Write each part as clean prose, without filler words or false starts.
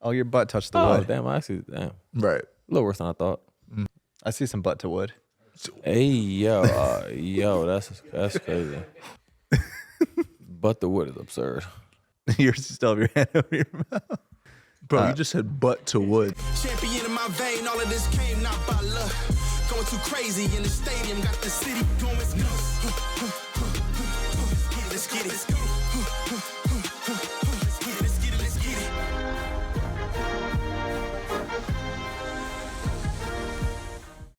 Oh, your butt touched the Oh, wood. damn. I see. Damn. Right. A little worse than I thought. I see some butt to wood. Hey, yo, that's crazy. But the wood is absurd. You still have your hand over your mouth. Bro, you just said butt to wood. Champion in my vein, all of this came not by luck. Going too crazy in the stadium, got the city going nuts. Let's get it. Let's get it. Let's get it. Let's get it.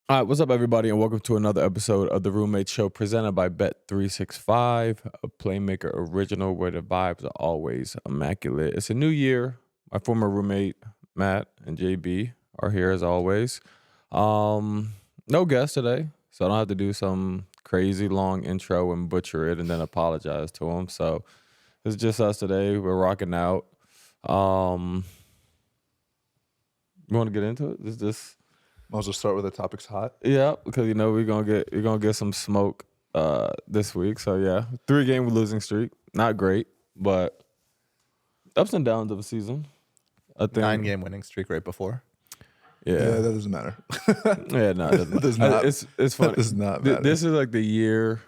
All right, what's up, everybody, and welcome to another episode of The Roommate Show presented by Bet365, a Playmaker original where the vibes are always immaculate. It's a new year. My former roommate, Matt, and JB are here as always. No guest today, so I don't have to do some crazy long intro and butcher it and then apologize to him. So it's just us today. We're rocking out. You want to get into it? Is this... Might as well start with the topics hot. Yeah, because we're gonna get some smoke this week. So yeah, 3-game losing streak, not great, but ups and downs of a season. I think 9-game winning streak right before. Yeah, Yeah, that doesn't matter. yeah, no, it doesn't matter. It's funny. That does not matter. This is like the year.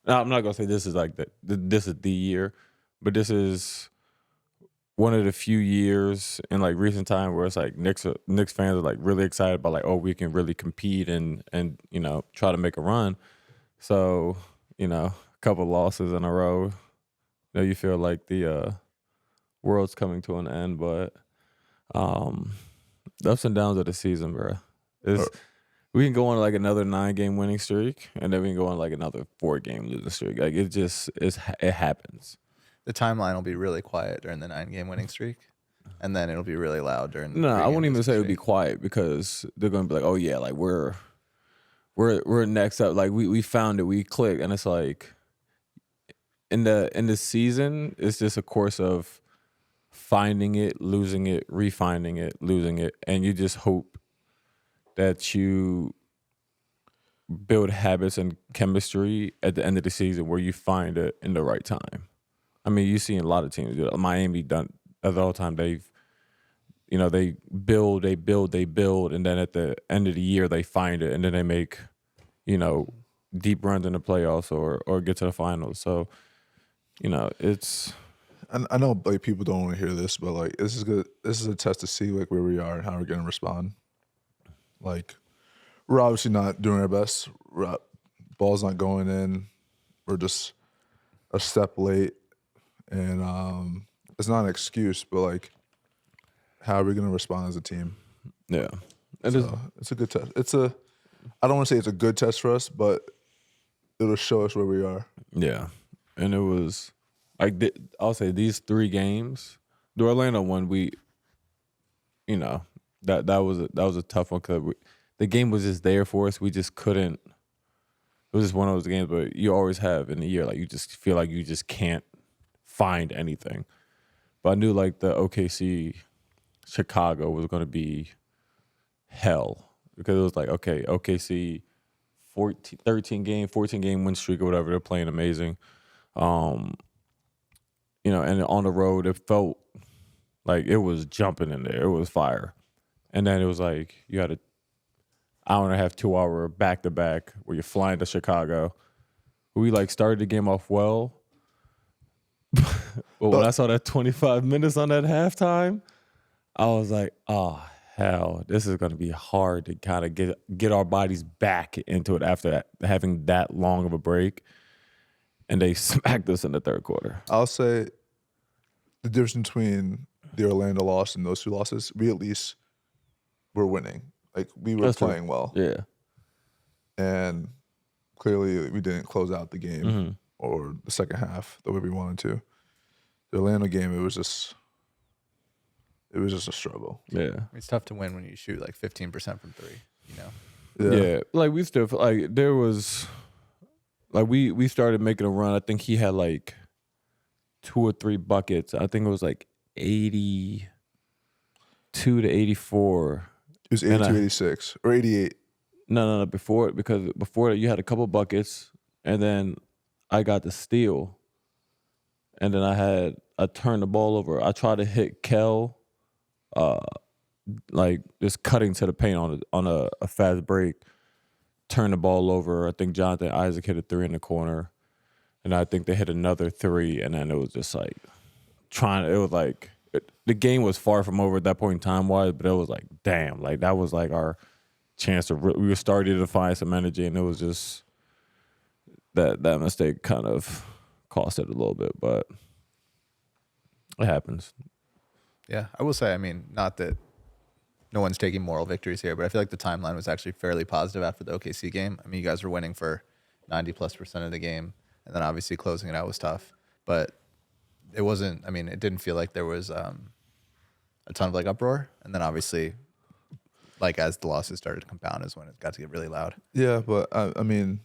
No, I'm not gonna say this is like this is the year, but this is one of the few years in like recent time where it's like Knicks fans are like really excited about like, oh, we can really compete and try to make a run. So a couple losses in a row, you feel like the world's coming to an end. But the ups and downs of the season, bro. We can go on like another 9-game winning streak, and then we can go on like another 4-game losing streak. Like it happens. The timeline will be really quiet during the 9-game winning streak, and then it'll be really loud during. No, I won't even losing say it would be streak. quiet because they're gonna be like, oh yeah, like we're next up. Like we found it, we clicked, and it's like in the season, it's just a course of finding it, losing it, refinding it, losing it, and you just hope that you build habits and chemistry at the end of the season where you find it in the right time. I mean, you see a lot of teams do it. Miami done at the whole time. They build, and then at the end of the year they find it, and then they make, deep runs in the playoffs or get to the finals. So, it's. I know like people don't want to hear this, but like this is good. This is a test to see like where we are and how we're gonna respond. Like we're obviously not doing our best. Ball's not going in. We're just a step late. And it's not an excuse, but like, how are we going to respond as a team? Yeah, It's a good test. I don't want to say it's a good test for us, but it'll show us where we are. Yeah, and it was like I'll say these 3 games. The Orlando one, that was a tough one because the game was just there for us. We just couldn't. It was just one of those games, but you always have in the year like you just feel like you just can't find anything. But I knew like the OKC Chicago was going to be hell because it was like, okay, OKC 14 game win streak or whatever, they're playing amazing. And on the road it felt like it was jumping in there. It was fire. And then it was like you had an hour and a half, 2-hour back-to-back where you're flying to Chicago. We like started the game off well. But when I saw that 25 minutes on that halftime, I was like, oh, hell, this is going to be hard to kind of get our bodies back into it after that, having that long of a break. And they smacked us in the third quarter. I'll say the difference between the Orlando loss and those 2 losses, we at least were winning. Like, we were playing well. Yeah. And clearly we didn't close out the game or the second half the way we wanted to. The Orlando game, it was just a struggle. Yeah. It's tough to win when you shoot like 15% from 3. Yeah. Like we still like there was like we started making a run. I think he had like 2 or 3 buckets. I think it was like 82 to 84. It was 82, 86 or 88. No. Before that, you had a couple buckets, and then I got the steal, and then I turned the ball over. I tried to hit Kel like just cutting to the paint on a fast break, turn the ball over. I think Jonathan Isaac hit a 3 in the corner, and I think they hit another 3, and then it was just like the game was far from over at that point in time wise, but it was like, damn, like that was like our chance to we were starting to find some energy, and it was just that mistake kind of cost it a little bit, but it happens. Yeah, I will say, I mean, not that no one's taking moral victories here, but I feel like the timeline was actually fairly positive after the OKC game. I mean, you guys were winning for 90+% of the game, and then obviously closing it out was tough, but it wasn't, I mean, it didn't feel like there was a ton of like uproar. And then obviously, like as the losses started to compound is when it got to get really loud. Yeah, but I mean,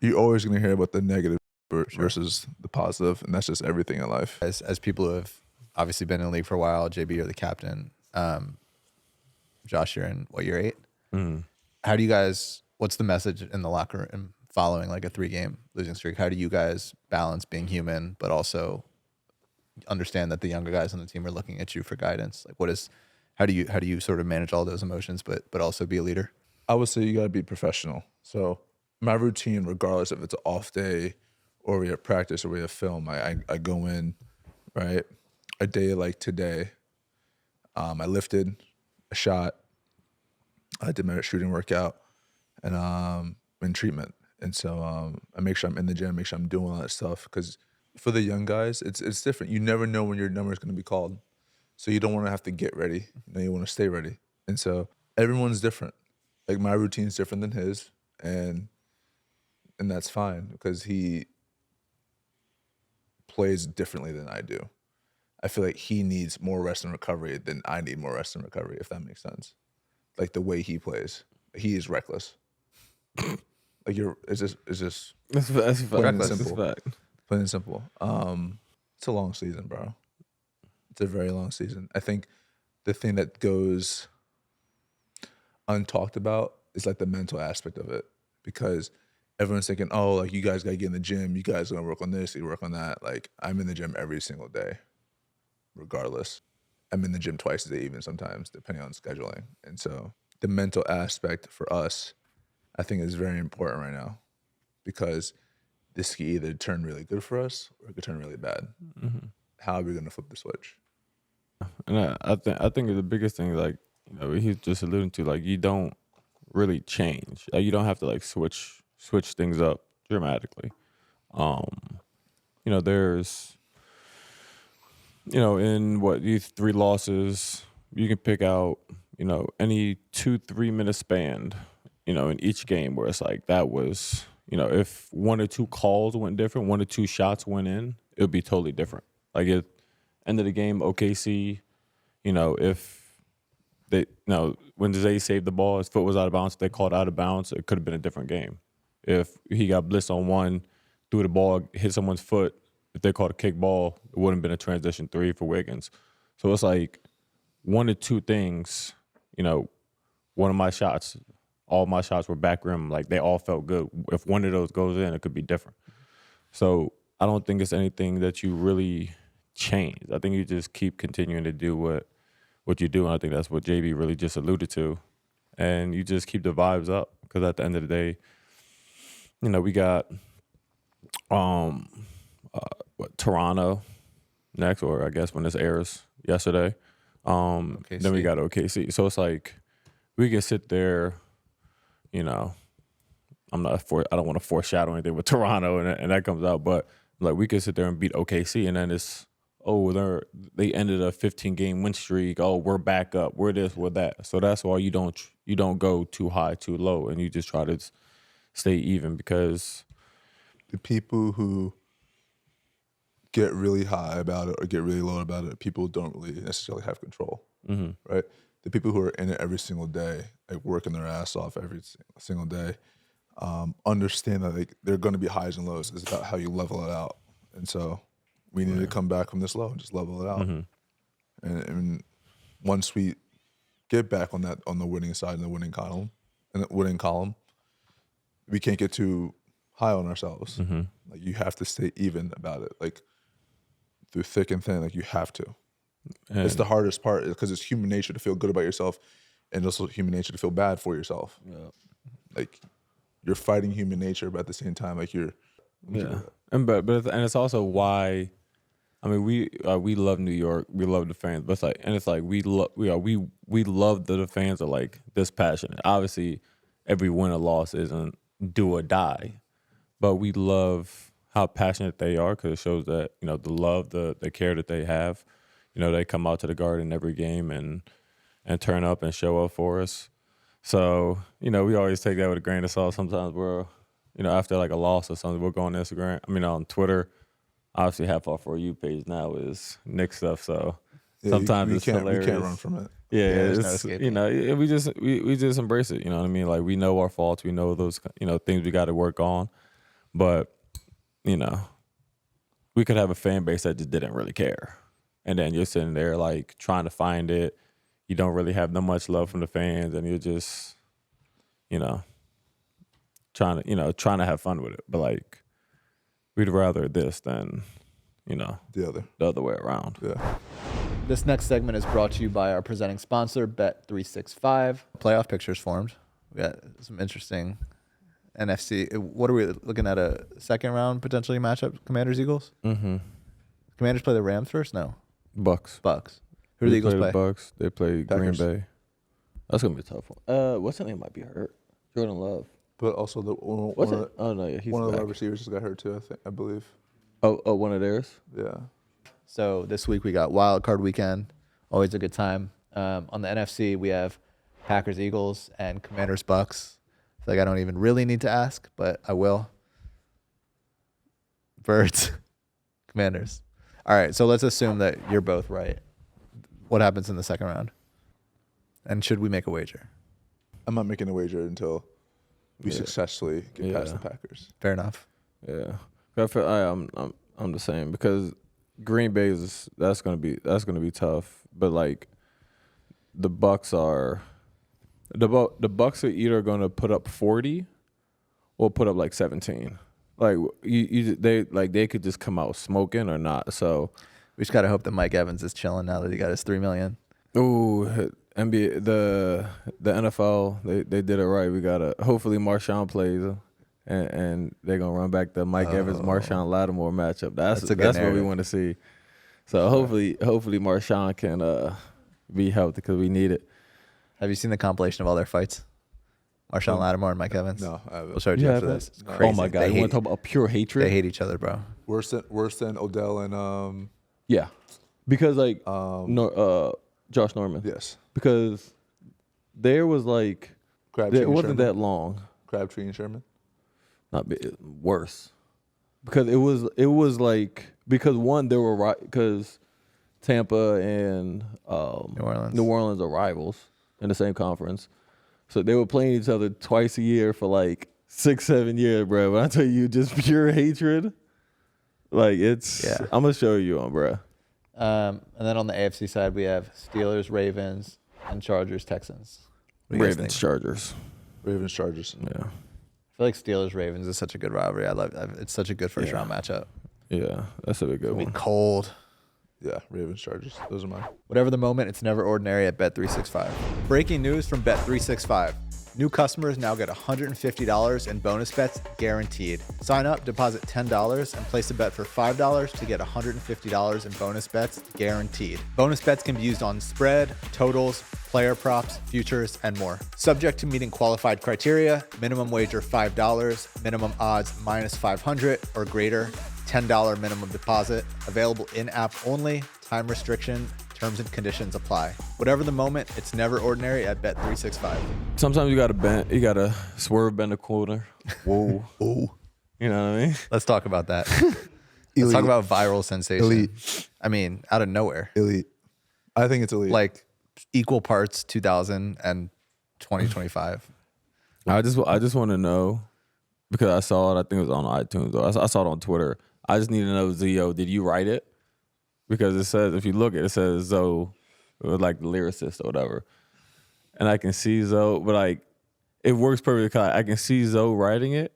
you're always going to hear about the negative versus the positive, and that's just everything in life. As people who have obviously been in the league for a while, JB, you're the captain. Josh, you're in what, year 8? Mm. How do you guys, what's the message in the locker room following like a 3-game losing streak? How do you guys balance being human, but also understand that the younger guys on the team are looking at you for guidance? Like how do you sort of manage all those emotions, but also be a leader? I would say you got to be professional. So my routine, regardless if it's an off day or we have practice or we have film, I go in, right? A day like today, I lifted, I shot, I did my shooting workout, and in treatment. And so I make sure I'm in the gym, make sure I'm doing all that stuff, because for the young guys, it's different. You never know when your number is going to be called. So you don't want to have to get ready. You want to stay ready. And so everyone's different. Like my routine's different than his, and that's fine because he plays differently than I do. I feel like he needs more rest and recovery than I need more rest and recovery, if that makes sense. Like the way he plays, he is reckless. Like it's just That's plain and fact. simple. Plain and simple. It's a long season, bro. It's a very long season. I think the thing that goes untalked about is like the mental aspect of it, because everyone's thinking, oh, like you guys gotta get in the gym, you guys are gonna work on this, you work on that. Like I'm in the gym every single day, regardless. I'm in the gym twice a day, even sometimes, depending on scheduling. And so the mental aspect for us, I think, is very important right now, because this could either turn really good for us or it could turn really bad. Mm-hmm. How are we going to flip the switch? And I think the biggest thing, like, you know, he's just alluding to, like, you don't really change. Like, you don't have to like switch things up dramatically. You know, there's, you know, in these 3 losses, you can pick out, you know, any 2-3 minute span, you know, in each game where it's like that was, you know, if 1 or 2 calls went different, 1 or 2 shots went in, it would be totally different. Like at end of the game, OKC, you know, if they, you know, when Zay saved the ball, his foot was out of bounds, if they called out of bounds, it could have been a different game. If he got blitzed on 1, threw the ball, hit someone's foot, if they called a kick ball, it wouldn't have been a transition 3 for Wiggins. So it's like 1 or 2 things, you know, one of my shots, all my shots were back rim, like they all felt good. If one of those goes in, it could be different. So I don't think it's anything that you really change. I think you just keep continuing to do what you do, and I think that's what JB really just alluded to. And you just keep the vibes up, because at the end of the day, you know, we got Toronto next, or I guess when this airs yesterday. Then we got OKC. So it's like we can sit there, you know, I don't want to foreshadow anything with Toronto and that comes out, but like we could sit there and beat OKC, and then it's, oh, they ended a 15-game win streak. Oh, we're back up. We're this, we're that. So that's why you don't go too high, too low, and you just try to stay even, because the people who get really high about it or get really low about it, people don't really necessarily have control, right? The people who are in it every single day, like working their ass off every single day, understand that like there are going to be highs and lows. It's about how you level it out. And so we need to come back from this low and just level it out. And once we get back on the winning side and the winning column, we can't get too high on ourselves. Like you have to stay even about it. Like through thick and thin, like you have to. It's the hardest part because it's human nature to feel good about yourself, and also human nature to feel bad for yourself. Yeah. Like you're fighting human nature, but at the same time, like you're. Yeah. And it's also why. I mean, we love New York. We love the fans, but it's like we love that the fans are like this passionate. Obviously, every win or loss isn't do or die, but we love how passionate they are because it shows that the love, the care that they have. They come out to the Garden every game and turn up and show up for us. So we always take that with a grain of salt. Sometimes we're after like a loss or something, we'll go on Instagram. I mean, on Twitter. Obviously, half our For You page now is Knicks stuff, so sometimes it's hilarious. You can't run from it. Yeah, there's no it's, escaping. we just embrace it. You know what I mean? Like we know our faults, we know those things we got to work on, but we could have a fan base that just didn't really care, and then you're sitting there like trying to find it. You don't really have that much love from the fans, and you're just trying to have fun with it, but like. We'd rather this than, the other way around. Yeah. This next segment is brought to you by our presenting sponsor, Bet365. Playoff pictures formed. We got some interesting NFC. What are we looking at? A second round potentially matchup? Commanders-Eagles? Mm-hmm. Commanders play the Rams first? No. Bucks. Who do the Eagles play? Bucks. They play Packers. Green Bay. That's going to be a tough one. What's his name might be hurt? Jordan Love. But also What's it? Oh, no, yeah, he's one of the back. wide receivers just got hurt too. I believe. Oh, one of theirs? Yeah. So this week we got Wild Card Weekend. Always a good time. On the NFC, we have Packers-Eagles and Commanders-Bucks. I feel like I don't even really need to ask, but I will. Birds. Commanders. All right, so let's assume that you're both right. What happens in the second round? And should we make a wager? I'm not making a wager until we successfully get past the Packers. Fair enough. Yeah. I feel I'm the same because Green Bay that's gonna be tough. But like the Bucks are either gonna put up 40 or put up like 17. Like they could just come out smoking or not. So We just got to hope that Mike Evans is chilling now that he got his $3 million. ooh, NBA the NFL they did it right. We gotta hopefully Marshawn plays. And they're gonna run back the Mike Evans Marshawn Lattimore matchup. That's what we narrative. want to see. So hopefully Marshawn can be helped because we need it. Have you seen the compilation of all their fights? Marshawn Lattimore and Mike Evans? No, I haven't. We'll show it to you after this. It's No. crazy. Oh my God! They You want to talk about pure hatred? They hate each other, bro. Worse than Odell and Yeah, because like Josh Norman. yes, Because there was like Crabtree it and wasn't Sherman. that long. Crabtree and Sherman. Not worse, because it was like because one there were right because Tampa and New Orleans are rivals in the same conference, so they were playing each other twice a year for like 6-7 years, bro. When I tell you just pure hatred, like it's I'm gonna show you on, bro. And then on the AFC side, we have Steelers, Ravens, and Chargers, Texans. What do you guys Ravens, think? Chargers. Ravens, Chargers. Yeah, I feel like Steelers, Ravens is such a good rivalry. It's such a good first round matchup. yeah, that's a big good It'll be one. cold. Yeah, Ravens, Chargers. Those are mine. Whatever the moment, it's never ordinary at Bet365. Breaking news from Bet365. New customers now get $150 in bonus bets guaranteed. Sign up, deposit $10, and place a bet for $5 to get $150 in bonus bets guaranteed. Bonus bets can be used on spread, totals, player props, futures, and more. Subject to meeting qualified criteria, minimum wager $5, minimum odds minus 500 or greater, $10 minimum deposit, available in-app only, time restriction, terms and conditions apply. Whatever the moment, it's never ordinary at Bet365. Sometimes you gotta swerve, bend a corner. Whoa, Ooh. you know what I mean? Let's talk about that. Let's talk about viral sensation. Elite. I mean, out of nowhere. Elite. I think it's elite. Like equal parts 2000 and 2025. I just want to know because I saw it. I think it was on iTunes. Or I saw it on Twitter. I just need to know, Zio, did you write it? Because it says, if you look at it, it says Zoe, like the lyricist or whatever. And I can see Zoe, but like, it works perfectly. I can see Zoe writing it,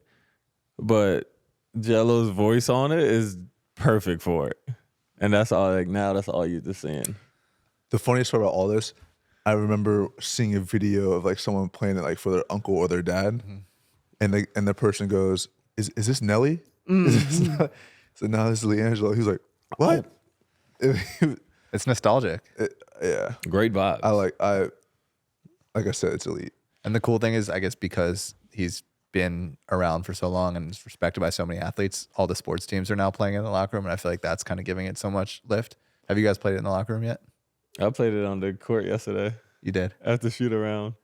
but Jello's voice on it is perfect for it. And that's all, like, now that's all you're just seeing. the funniest part about all this, I remember seeing a video of like someone playing it like for their uncle or their dad, and the person goes, "Is this Nelly?" Is this Nelly? So now this is Liangelo. He's like, "What?" It's nostalgic. Yeah, Great vibes. like I said, it's elite. And the cool thing is, I guess because he's been around for so long and is respected by so many athletes, all the sports teams are now playing in the locker room, and I feel like that's kind of giving it so much lift. Have you guys played it in the locker room yet? I played it on the court yesterday You did. after shoot around.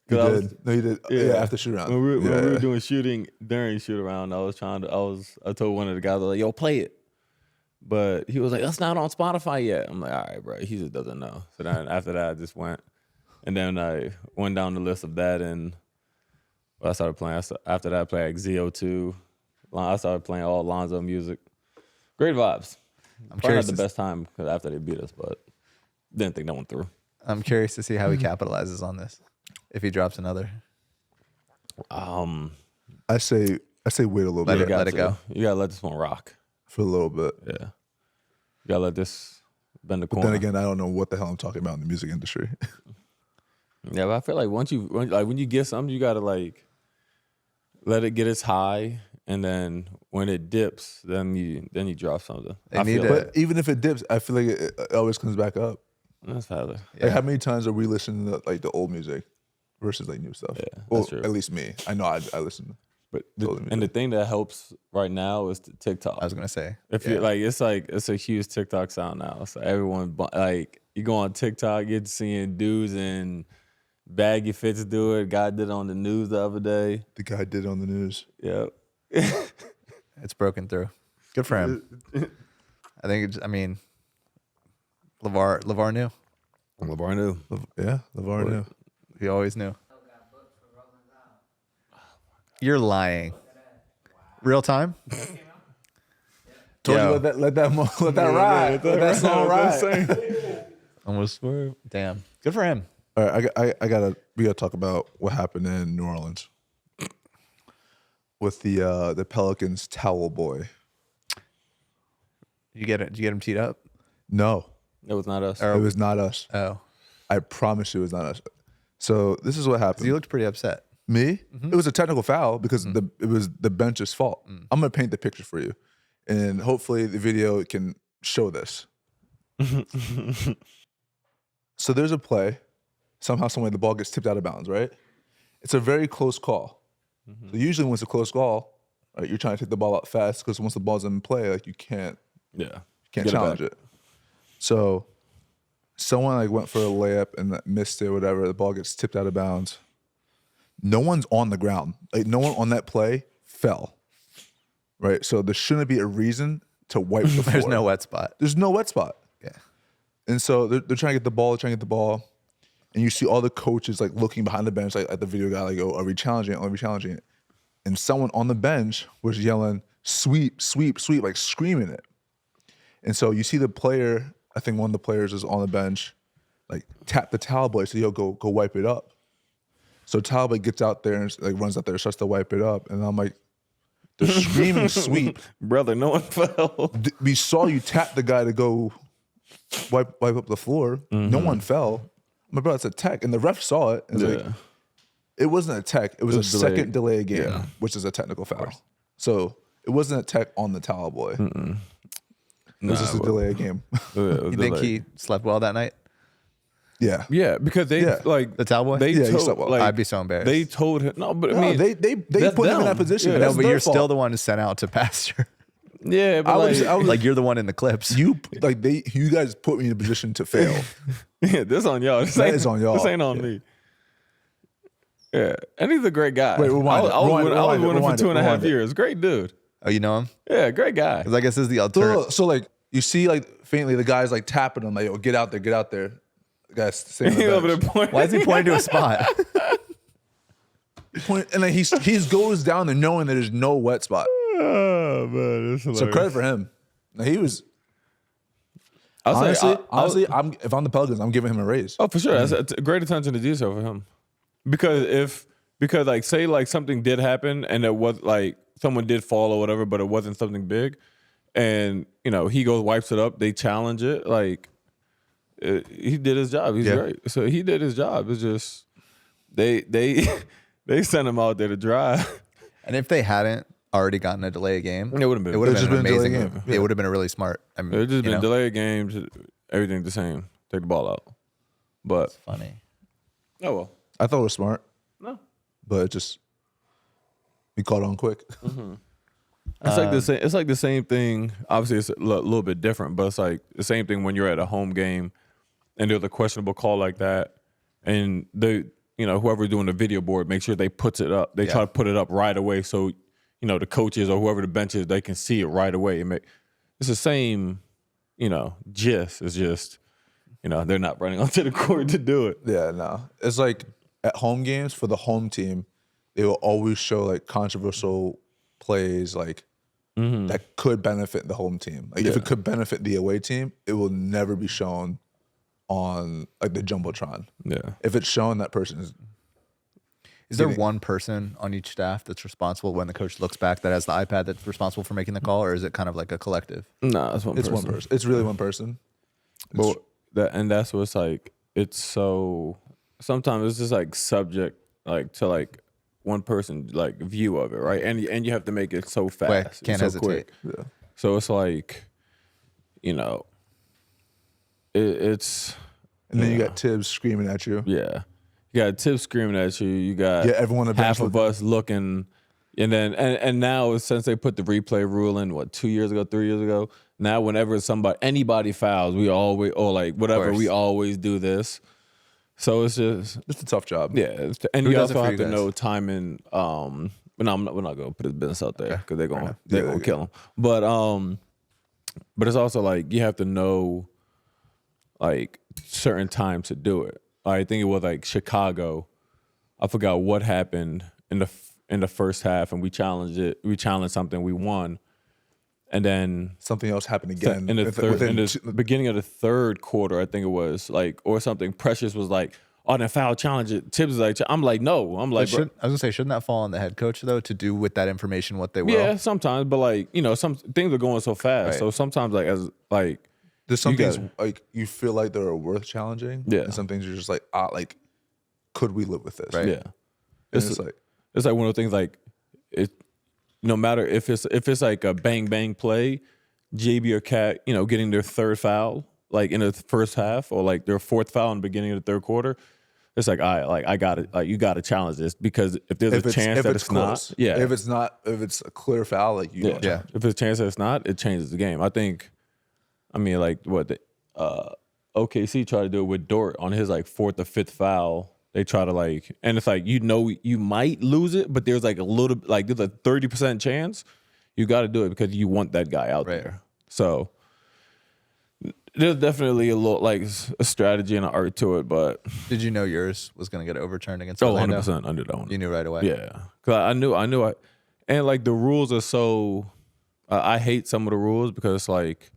You 'Cause I did. was- No, you did. Yeah, after shoot around. When we Yeah. were doing shooting during shoot around, I told one of the guys, I was like, yo, play it. But he was like, that's not on Spotify yet. I'm like, all right, bro. He just doesn't know. So then after that, I just went. And then I went down the list of that, and I started playing. After that, I played like ZO2. I started playing all Lonzo music. Great vibes. I'm Probably curious. not the best time because after they beat us, but didn't think that one through. I'm curious to see how he capitalizes on this. If he drops another, I say wait a little Let bit it go. You gotta let this one rock. for a little bit. Yeah. You gotta let this bend the But corner. then again, I don't know what the hell I'm talking about in the music industry. Yeah, but I feel like when you get something, you gotta like let it get its high, and then when it dips, then you drop something. They I need feel to- But even if it dips, I feel like it always comes back up. that's valid. Like how many times are we listening to like the old music versus like new stuff? Yeah, well, that's true. at least me. I know I listen. But Totally and the thing that helps right now is the TikTok. I was gonna say, If you're like it's a huge TikTok sound now. So everyone like you go on TikTok, you're seeing dudes in baggy fits do it. Guy did it on the news the other day. The guy did it on the news. Yep. it's broken through. Good for him. I think. I mean, LeVar knew. LeVar knew. Yeah, LeVar knew. He always knew. You're lying. Real time? Told Yo. you let that ride. Let that song ride. Almost swear. Damn. Good for him. All right, we gotta talk about what happened in New Orleans with the Pelicans towel boy. Did you get him teed up? No, It was not us. it was not us. Oh. I promise you, it was not us. So this is what happened. He looked pretty upset. Me? It was a technical foul because it was the bench's fault. I'm gonna paint the picture for you, and hopefully the video can show this. So there's a play. Somehow, someway, the ball gets tipped out of bounds. Right? It's a very close call. So usually, when it's a close call, right, you're trying to take the ball out fast because once the ball's in play, like you can't Yeah. can't Get it challenge back. it. So someone like went for a layup and missed it, whatever. The ball gets tipped out of bounds. No one's on the ground. Like no one on that play fell. Right? So there shouldn't be a reason to wipe the floor. There's no wet spot. There's no wet spot. Yeah. And so they're trying to get the ball, and you see all the coaches like looking behind the bench, like at the video guy, like, "Oh, are we challenging it? Are we challenging it?" And someone on the bench was yelling, "Sweep, sweep, sweep," like screaming it. And so you see the player, I think one of the players is on the bench, like tap the towel boy, so yo, go wipe it up. So towel boy gets out there and like runs out there, starts to wipe it up, and I'm like, they're screaming sweep. Brother, no one fell. We saw you tap the guy to go wipe up the floor. No one fell. My brother, it's a tech, and the ref saw it. And was like, it wasn't a tech. It was a delayed. second delay game, which is a technical foul. So it wasn't a tech on the towel boy. It was just a delay game. You think he slept well that night? Yeah. Yeah, because they Yeah. like The towel boy? They Yeah, he told, slept well. like, I'd be so embarrassed. They told him no, but I No, mean they that's put him in that them. position. Yeah, No, That's but their you're still fault. the one who's sent out to pasture. Yeah, but I was- like, I was- Like you're the one in the clips. You guys put me in a position to fail. yeah, this on y'all. This That ain't- is on y'all. This ain't on me. Yeah, and he's a great guy. Wait, rewind it, I was rewind it, with him for rewind it, 2.5 rewind it. years. Great dude. Oh, you know him? Yeah, great guy. Because I guess this is the alternative. So like you see like faintly the guy's like tapping him like, "Yo, get out there, get out there." The guy's staying on He the over there bench. pointing. Why is he pointing to a spot? And then he goes down there knowing that there's no wet spot. Oh man, it's hilarious. So credit for him. Now, he was I'll say, honestly, I'll- if I'm the Pelicans, I'm giving him a raise. Oh, for sure. That's a great attention to detail for him. Because like say like something did happen and it was like someone did fall or whatever, but it wasn't something big, and you know he goes wipes it up, they challenge it. Like he did his job. He's great. So he did his job. It's just they sent him out there to drive. And if they hadn't already gotten a delay game, It would have been. It would have It's been an just been a amazing delay game. game. It would have been a really smart. I mean, It just been delayed games. Everything the same. Take the ball out. But It's funny. oh well. I thought it was smart, No. but it just we caught on quick. It's like the same. It's like the same thing. Obviously, it's a little bit different, but it's like the same thing when you're at a home game, and there's a questionable call like that, and whoever's doing the video board, make sure they puts it up. They try to put it up right away, so the coaches or whoever the bench is, they can see it right away. It's the same, gist. It's just, they're not running onto the court to do it. Yeah, no. It's like at home games for the home team, they will always show like controversial plays like that could benefit the home team. Like if it could benefit the away team, it will never be shown on like the Jumbotron. Yeah. If it's shown, that person Is there one person on each staff that's responsible when the coach looks back that has the iPad that's responsible for making the call, or is it kind of like a collective? No, it's one it's person. one person. It's really one person. But that's what's like. It's so sometimes it's just like subject like to like one person like view of it, right? And you have to make it so fast, Can't so hesitate. quick. Yeah. So it's like, it's And then you got Tibbs screaming at you. yeah. You got Tibbs screaming at you. You got everyone on the bench half of us looking, and then and now since they put the replay rule in 2 years ago, 3 years ago, now whenever anybody fouls, we always we always do this. So it's just It's a tough job. yeah, and Who you does it also for have you to guys? know timing. But no, we're not gonna put his business out there because they're gonna Yeah, kill him. But it's also like you have to know like certain times to do it. I think it was like Chicago. I forgot what happened in the first half, and we challenged it. We challenged something, we won, and then Something else happened again. in the beginning of the third quarter, I think it was like or something. Precious was like, "Oh, then foul challenge it." Tibbs is like, "I'm like, no." I'm like, I was gonna say, shouldn't that fall on the head coach though to do with that information what they will? yeah, sometimes, but like some things are going so fast, Right. so sometimes There's some you things gotta- like you feel like they're worth challenging. Yeah. And some things you're just like, could we live with this? Right. yeah. And it's like, It's like one of the things like it. No matter if it's like a bang bang play, JB or Cat, getting their third foul like in the first half or like their fourth foul in the beginning of the third quarter, it's like I got it. Like you got to challenge this because if there's a chance that it's close, not, yeah. if it's a clear foul, like you don't challenge. If there's a chance that it's not, it changes the game. I mean, like what the OKC tried to do it with Dort on his like fourth or fifth foul. They try to like, and it's like you might lose it, but there's like a little like there's a 30% chance. You got to do it because you want that guy out Right. there. So there's definitely a little like a strategy and an art to it, but Did you know yours was going to get overturned against oh, Orlando? 100% under that one. You knew right away. Yeah, because I knew, and like the rules are so. I hate some of the rules because it's like,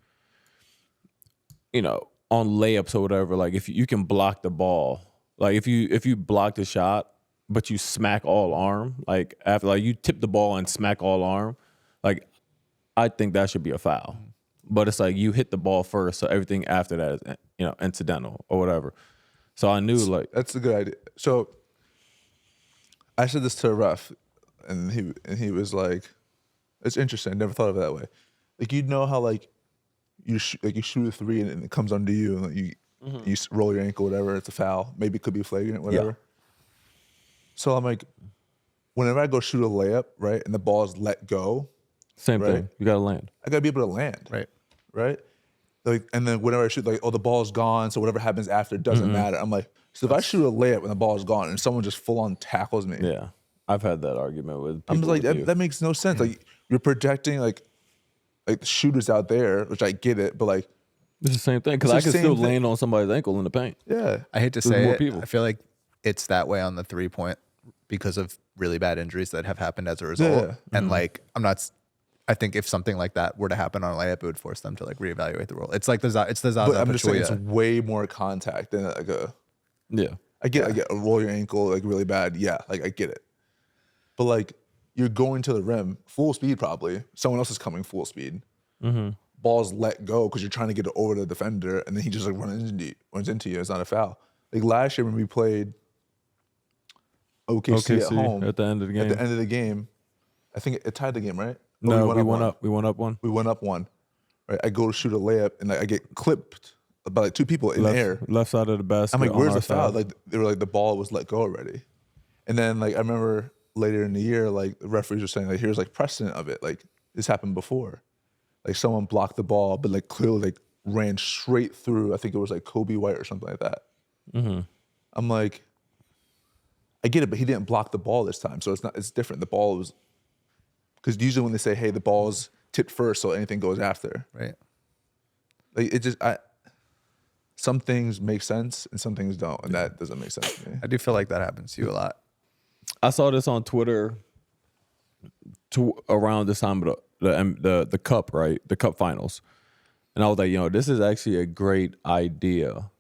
on layups or whatever. Like if you can block the ball, like if you block the shot, but you smack all arm, like after like you tip the ball and smack all arm, like I think that should be a foul. But it's like you hit the ball first, so everything after that is incidental or whatever. So I knew like That's a good idea. So I said this to a ref, and he was like, "It's interesting. I never thought of it that way. Like how like you shoot a three and it comes under you, and like, you roll your ankle, whatever. It's a foul. Maybe it could be flagrant, whatever. Yeah. So I'm like, whenever I go shoot a layup, right, and the ball is let go, same right. thing. You gotta land. I gotta be able to land, right. Like, and then whenever I shoot, like, oh, the ball's gone, so whatever happens after it doesn't matter. I'm like, so if I shoot a layup and the ball is gone and someone just full on tackles me, Yeah, I've had that argument with. I'm people like, with you. that makes no sense. Like, you're protecting like the shooters out there, which I get it, but like, It's the same thing because It's I the can still same thing. land on somebody's ankle in the paint. yeah, I hate to There's say more it. people. I feel like it's that way on the 3-point because of really bad injuries that have happened as a result. Yeah. And like, I think if something like that were to happen on a layup, it would force them to like reevaluate the rule. It's like it's the Zaza but I'm just saying it's Pachulia. way more contact than like a. Yeah, I get roll your ankle like really bad. Yeah, like I get it. But like you're going to the rim full speed probably. Someone else is coming full speed. ball's let go because you're trying to get it over the defender, and then he just like runs into you. It's not a foul. Like last year when we played OKC at home at the end of the game. I think it tied the game, right? No, we went up. We went up one. We went up one. Right, I go to shoot a layup and like I get clipped by like 2 people in the air. Left side of the basket. I'm like, where's the foul? Like they were like the ball was let go already. And then like I remember later in the year, like the referees were saying like here's like precedent of it. Like this happened before. Like someone blocked the ball, but like clearly like ran straight through. I think it was like Kobe White or something like that. Mm-hmm. I'm like, I get it, but he didn't block the ball this time, so it's different. The ball was, because usually when they say, hey, the ball's tipped first, so anything goes after. Right. Like it just, some things make sense and some things don't, and that doesn't make sense to me. I do feel like that happens to you a lot. I saw this on Twitter around this time of the cup, right? The cup finals. And I was like, this is actually a great idea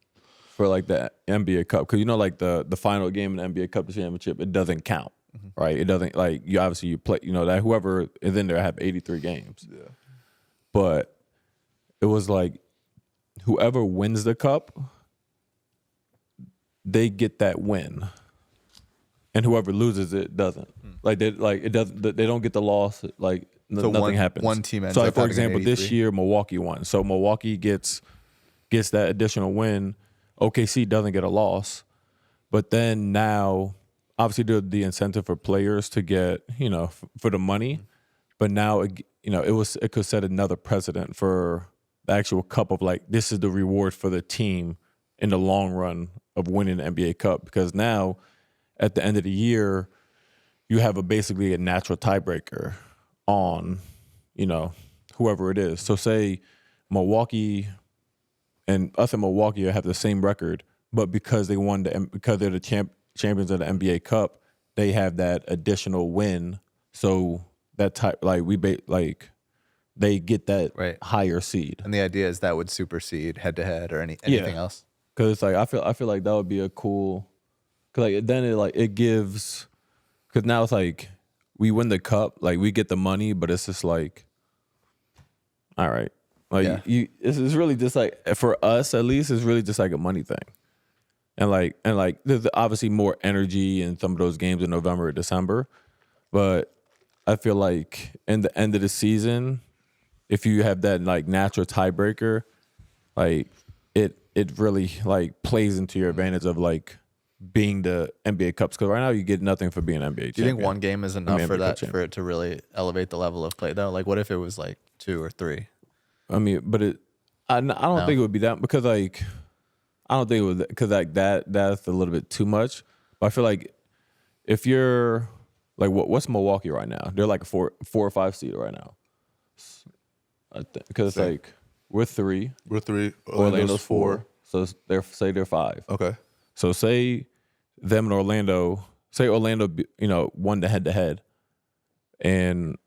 for like the NBA Cup. Because like the final game in the NBA Cup championship, it doesn't count, right? It doesn't, like, you play, that whoever is in there have 83 games. Yeah. But it was like, whoever wins the cup, they get that win. And whoever loses it doesn't. Like it doesn't. They don't get the loss. Like so nothing happens. One team ends so, like, up for having example, this year Milwaukee won. So Milwaukee gets that additional win. OKC doesn't get a loss. But then now, obviously, the incentive for players to get for the money. But now it could set another precedent for the actual cup of like this is the reward for the team in the long run of winning the NBA Cup, because now at the end of the year, you have basically a natural tiebreaker on, whoever it is. So say Milwaukee and us and Milwaukee have the same record, but because they won because they're the champions of the NBA Cup, they have that additional win. So that they get that higher seed. And the idea is that would supersede head to head or anything else. Because it's like I feel like that would be a cool. Cause like then it gives, because now it's like we win the cup, like we get the money, but it's just like, all right, like it's really just like, for us at least, it's really just like a money thing, and like there's obviously more energy in some of those games in November or December, but I feel like in the end of the season, if you have that like natural tiebreaker, like it really like plays into your advantage of like being the NBA Cups, because right now you get nothing for being NBA champion. Do you think one game is enough for that, for it to really elevate the level of play though? Like what if it was like 2 or 3? I mean, but I don't think it would be that, because like I don't think it would, because like that's a little bit too much. But I feel like if you're like what's Milwaukee right now? They're like a 4 or 5 seed right now. I think because it's like we're 3. We're 3. Orlando's 4. So they're 5. Okay. So say them and Orlando, won the head-to-head, and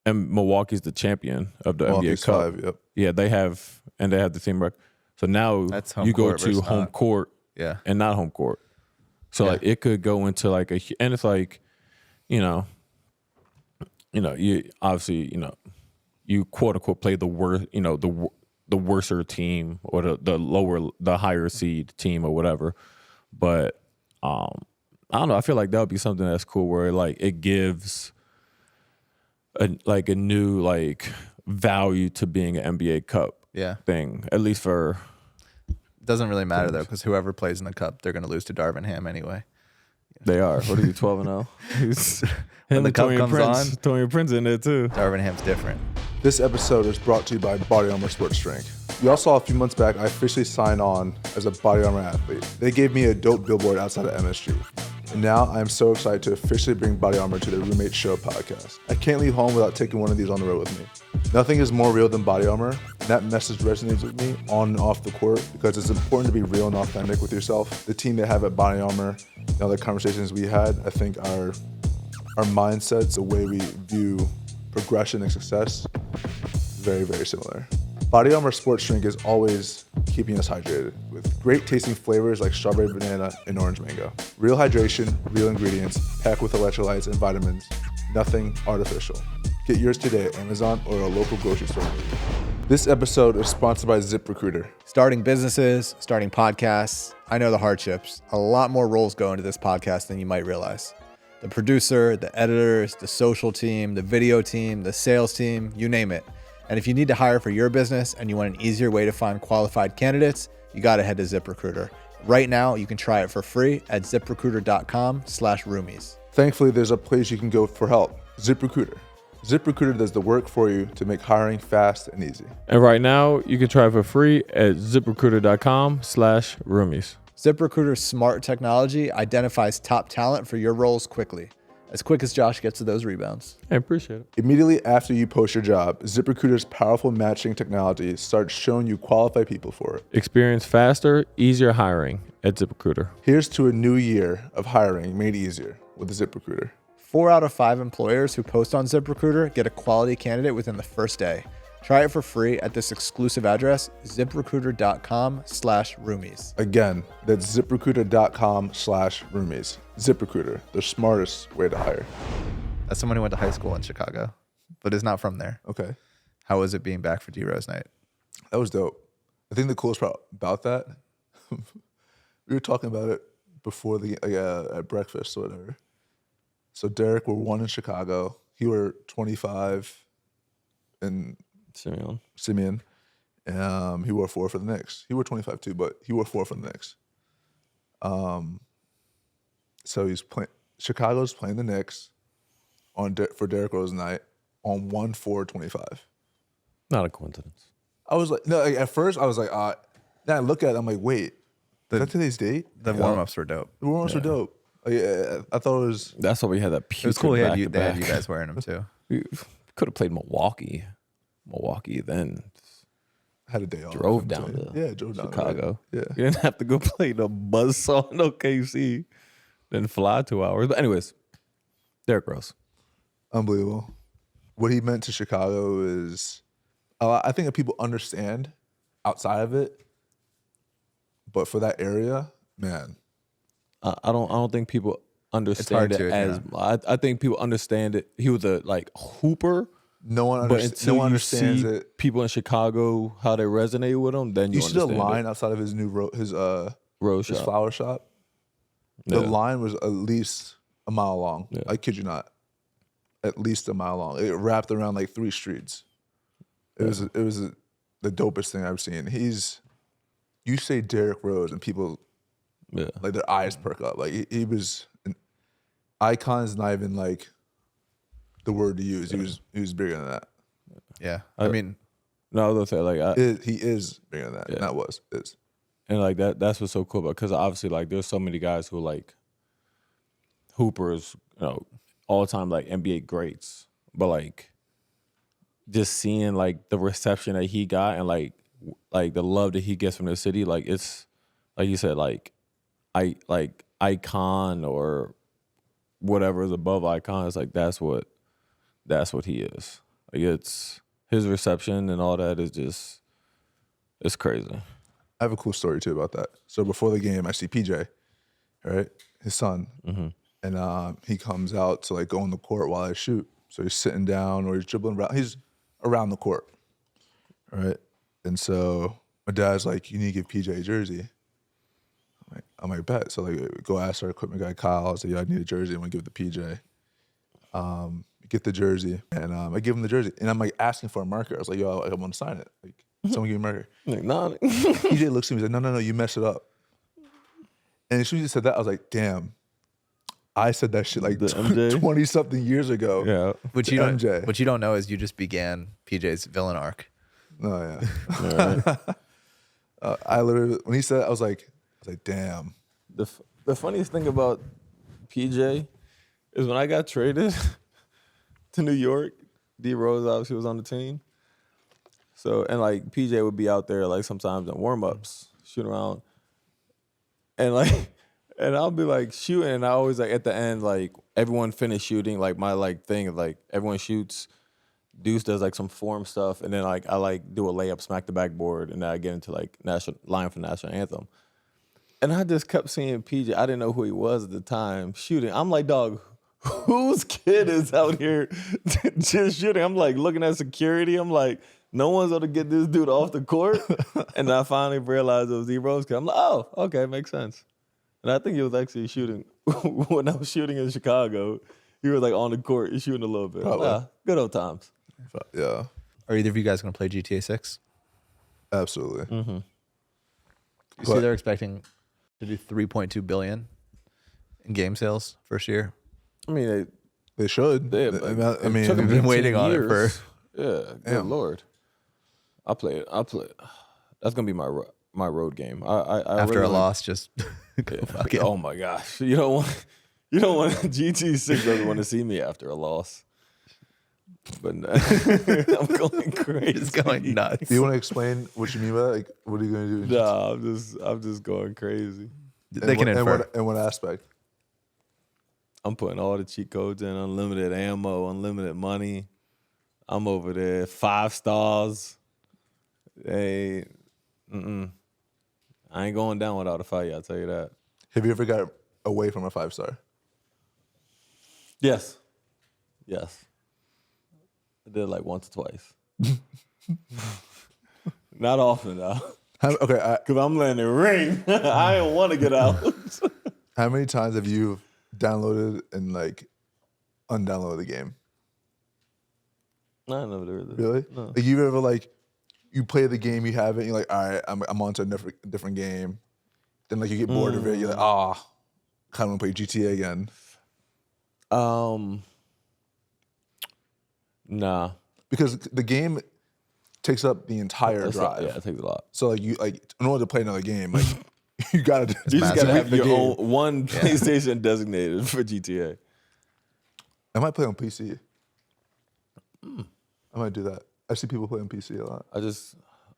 Milwaukee's the champion of the NBA Cup. 5, yep. Yeah, they have the same record. So now you go to home court, and not home court. So like it could go into like and it's like, you obviously you quote unquote play the worst, the worser team or the higher seed team or whatever. But I don't know. I feel like that would be something that's cool, where like it gives a new like value to being an NBA Cup thing. At least for, doesn't really matter though, because whoever plays in the cup, they're going to lose to Darvin Ham anyway. They are. What are you, 12-0? When the cup comes on, Torian Prince in there too. Darvin Ham's different. This episode is brought to you by BodyArmor Sports Drink. Y'all saw a few months back, I officially signed on as a BodyArmor athlete. They gave me a dope billboard outside of MSG. And now I am so excited to officially bring BodyArmor to the Roommate Show podcast. I can't leave home without taking one of these on the road with me. Nothing is more real than BodyArmor, and that message resonates with me on and off the court, because it's important to be real and authentic with yourself. The team they have at BodyArmor and all the conversations we had, I think our mindsets, the way we view progression and success, very, very similar. BodyArmor Sports Drink is always keeping us hydrated with great tasting flavors like strawberry banana and orange mango. Real hydration, real ingredients, packed with electrolytes and vitamins, nothing artificial. Get yours today at Amazon or a local grocery store. This episode is sponsored by ZipRecruiter. Starting businesses, starting podcasts, I know the hardships. A lot more roles go into this podcast than you might realize. The producer, the editors, the social team, the video team, the sales team, you name it. And if you need to hire for your business and you want an easier way to find qualified candidates, you got to head to ZipRecruiter. Right now, you can try it for free at ZipRecruiter.com/roomies. Thankfully, there's a place you can go for help. ZipRecruiter. ZipRecruiter does the work for you to make hiring fast and easy. And right now, you can try it for free at ZipRecruiter.com/roomies. ZipRecruiter's smart technology identifies top talent for your roles quickly, as quick as Josh gets to those rebounds. I appreciate it. Immediately after you post your job, ZipRecruiter's powerful matching technology starts showing you qualified people for it. Experience faster, easier hiring at ZipRecruiter. Here's to a new year of hiring made easier with ZipRecruiter. 4 out of 5 employers who post on ZipRecruiter get a quality candidate within the first day. Try it for free at this exclusive address, ZipRecruiter.com/roomies. Again, that's ZipRecruiter.com/roomies. ZipRecruiter, the smartest way to hire. As someone who went to high school in Chicago, but is not from there, Okay. how was it being back for D-Rose night? That was dope. I think the coolest part about that, we were talking about it before the at breakfast or whatever. So Derek were 1 in Chicago. He were 25 in Simeon. He wore 4 for the Knicks. He wore 25 too, but he wore 4 for the Knicks. So he's playing. Chicago's playing the Knicks for Derrick Rose night on 1/4/25. Not a coincidence. I was like, no. Like, at first, I was like, then I look at it, I'm like, wait, is that today's date? The warm-ups were dope. The warm-ups were dope. Like, I thought it was. That's why we had that It was cool puke they back to had back. you guys wearing them too. We could have played Milwaukee, then Had a day off. drove down to drove down Chicago. Yeah. You didn't have to go play the buzzsaw in OKC, then fly 2 hours. But anyways, Derrick Rose. Unbelievable. What he meant to Chicago is, I think that people understand outside of it, but for that area, man. I don't think people understand it as. I think people understand it. He was a hooper. No one, But until no one you understands see it. people in Chicago how they resonate with him, then you You see the understand line it. outside of his new Rose his shop. flower shop. The Yeah. line was at least a mile long. Yeah. I kid you not. At least a mile long. It wrapped around like 3 streets. It was the dopest thing I've seen. You say Derrick Rose and people like their eyes perk up. Like he was an icon is not even like the word to use. He was bigger than that. Yeah, I mean, No, I was gonna say He is bigger than that. Yeah. Not was is. and like that's what's so cool about, because obviously like there's so many guys who are like hoopers, all time like NBA greats, but like just seeing like the reception that he got and like the love that he gets from the city, like it's like you said, like icon or whatever is above icon. It's like that's what he is. Like it's his reception and all that is just, it's crazy. I have a cool story too about that. So before the game, I see PJ, right, his son, and he comes out to like go on the court while I shoot. So he's sitting down or he's dribbling around. He's around the court, right? And so my dad's like, "You need to give PJ a jersey." I'm like, bet. So like, go ask our equipment guy Kyle. I was like, "Yeah, I need a jersey. I'm gonna give it to PJ." Get the jersey, and I give him the jersey, and I'm like asking for a marker. I was like, "Yo, I want to sign it. Like, someone give me a marker." Like, nah. PJ looks at me, he's like, no, you messed it up. And as soon as he said that, I was like, damn, I said that shit like The MJ? 20 something years ago. Yeah. what you don't know is you just began PJ's villain arc. No, yeah. I literally, when he said it, I was like, damn. The funniest thing about PJ is when I got traded to New York, D Rose obviously was on the team. So, and like PJ would be out there like sometimes in warm-ups, shooting around. And like, and I'll be like shooting, and I always like at the end, like everyone finished shooting, like my like thing, like everyone shoots. Deuce does like some form stuff, and then like I like do a layup, smack the backboard, and then I get into like line for national anthem. And I just kept seeing PJ. I didn't know who he was at the time shooting. I'm like, dog, whose kid is out here just shooting? I'm like looking at security. I'm like, no one's going to get this dude off the court. And I finally realized it was Ero's kid. I'm like, oh, okay, makes sense. And I think he was actually shooting when I was shooting in Chicago. He was like on the court shooting a little bit. Good old times. Yeah, Are either of you guys going to play GTA 6? absolutely. You see they're expecting to do 3.2 billion in game sales first year. I mean, They should. they I mean, we've been 15 waiting on it for. Yeah, good Lord. I'll play it. That's going to be my road game. I After really a loss, just go fuck it. Oh my gosh. You don't want GT6 doesn't want to see me after a loss. But no, I'm going crazy. It's going nuts. Do you want to explain what you mean by that? Like, what are you going to do? Nah, I'm just going crazy. They can infer. In what aspect? I'm putting all the cheat codes in, unlimited ammo, unlimited money. I'm over there, 5 stars. Hey, I ain't going down without a fight, I'll tell you that. Have you ever got away from a 5-star? Yes. I did it like once or twice. Not often, though. Okay. Because I'm letting it ring. I don't want to get out. How many times have you downloaded and like undownloaded the game? I never did it. Really? No. Like you ever like you play the game, you have it, and you're like, all right, I'm on to a different game. Then like you get bored of it, you're like, kind of want to play GTA again. Nah. Because the game takes up the entire drive. Yeah, it takes a lot. So like in order to play another game, like you gotta You just gotta have the your game. own one PlayStation designated for GTA. I might play on PC. I might do that. I see people play on PC a lot.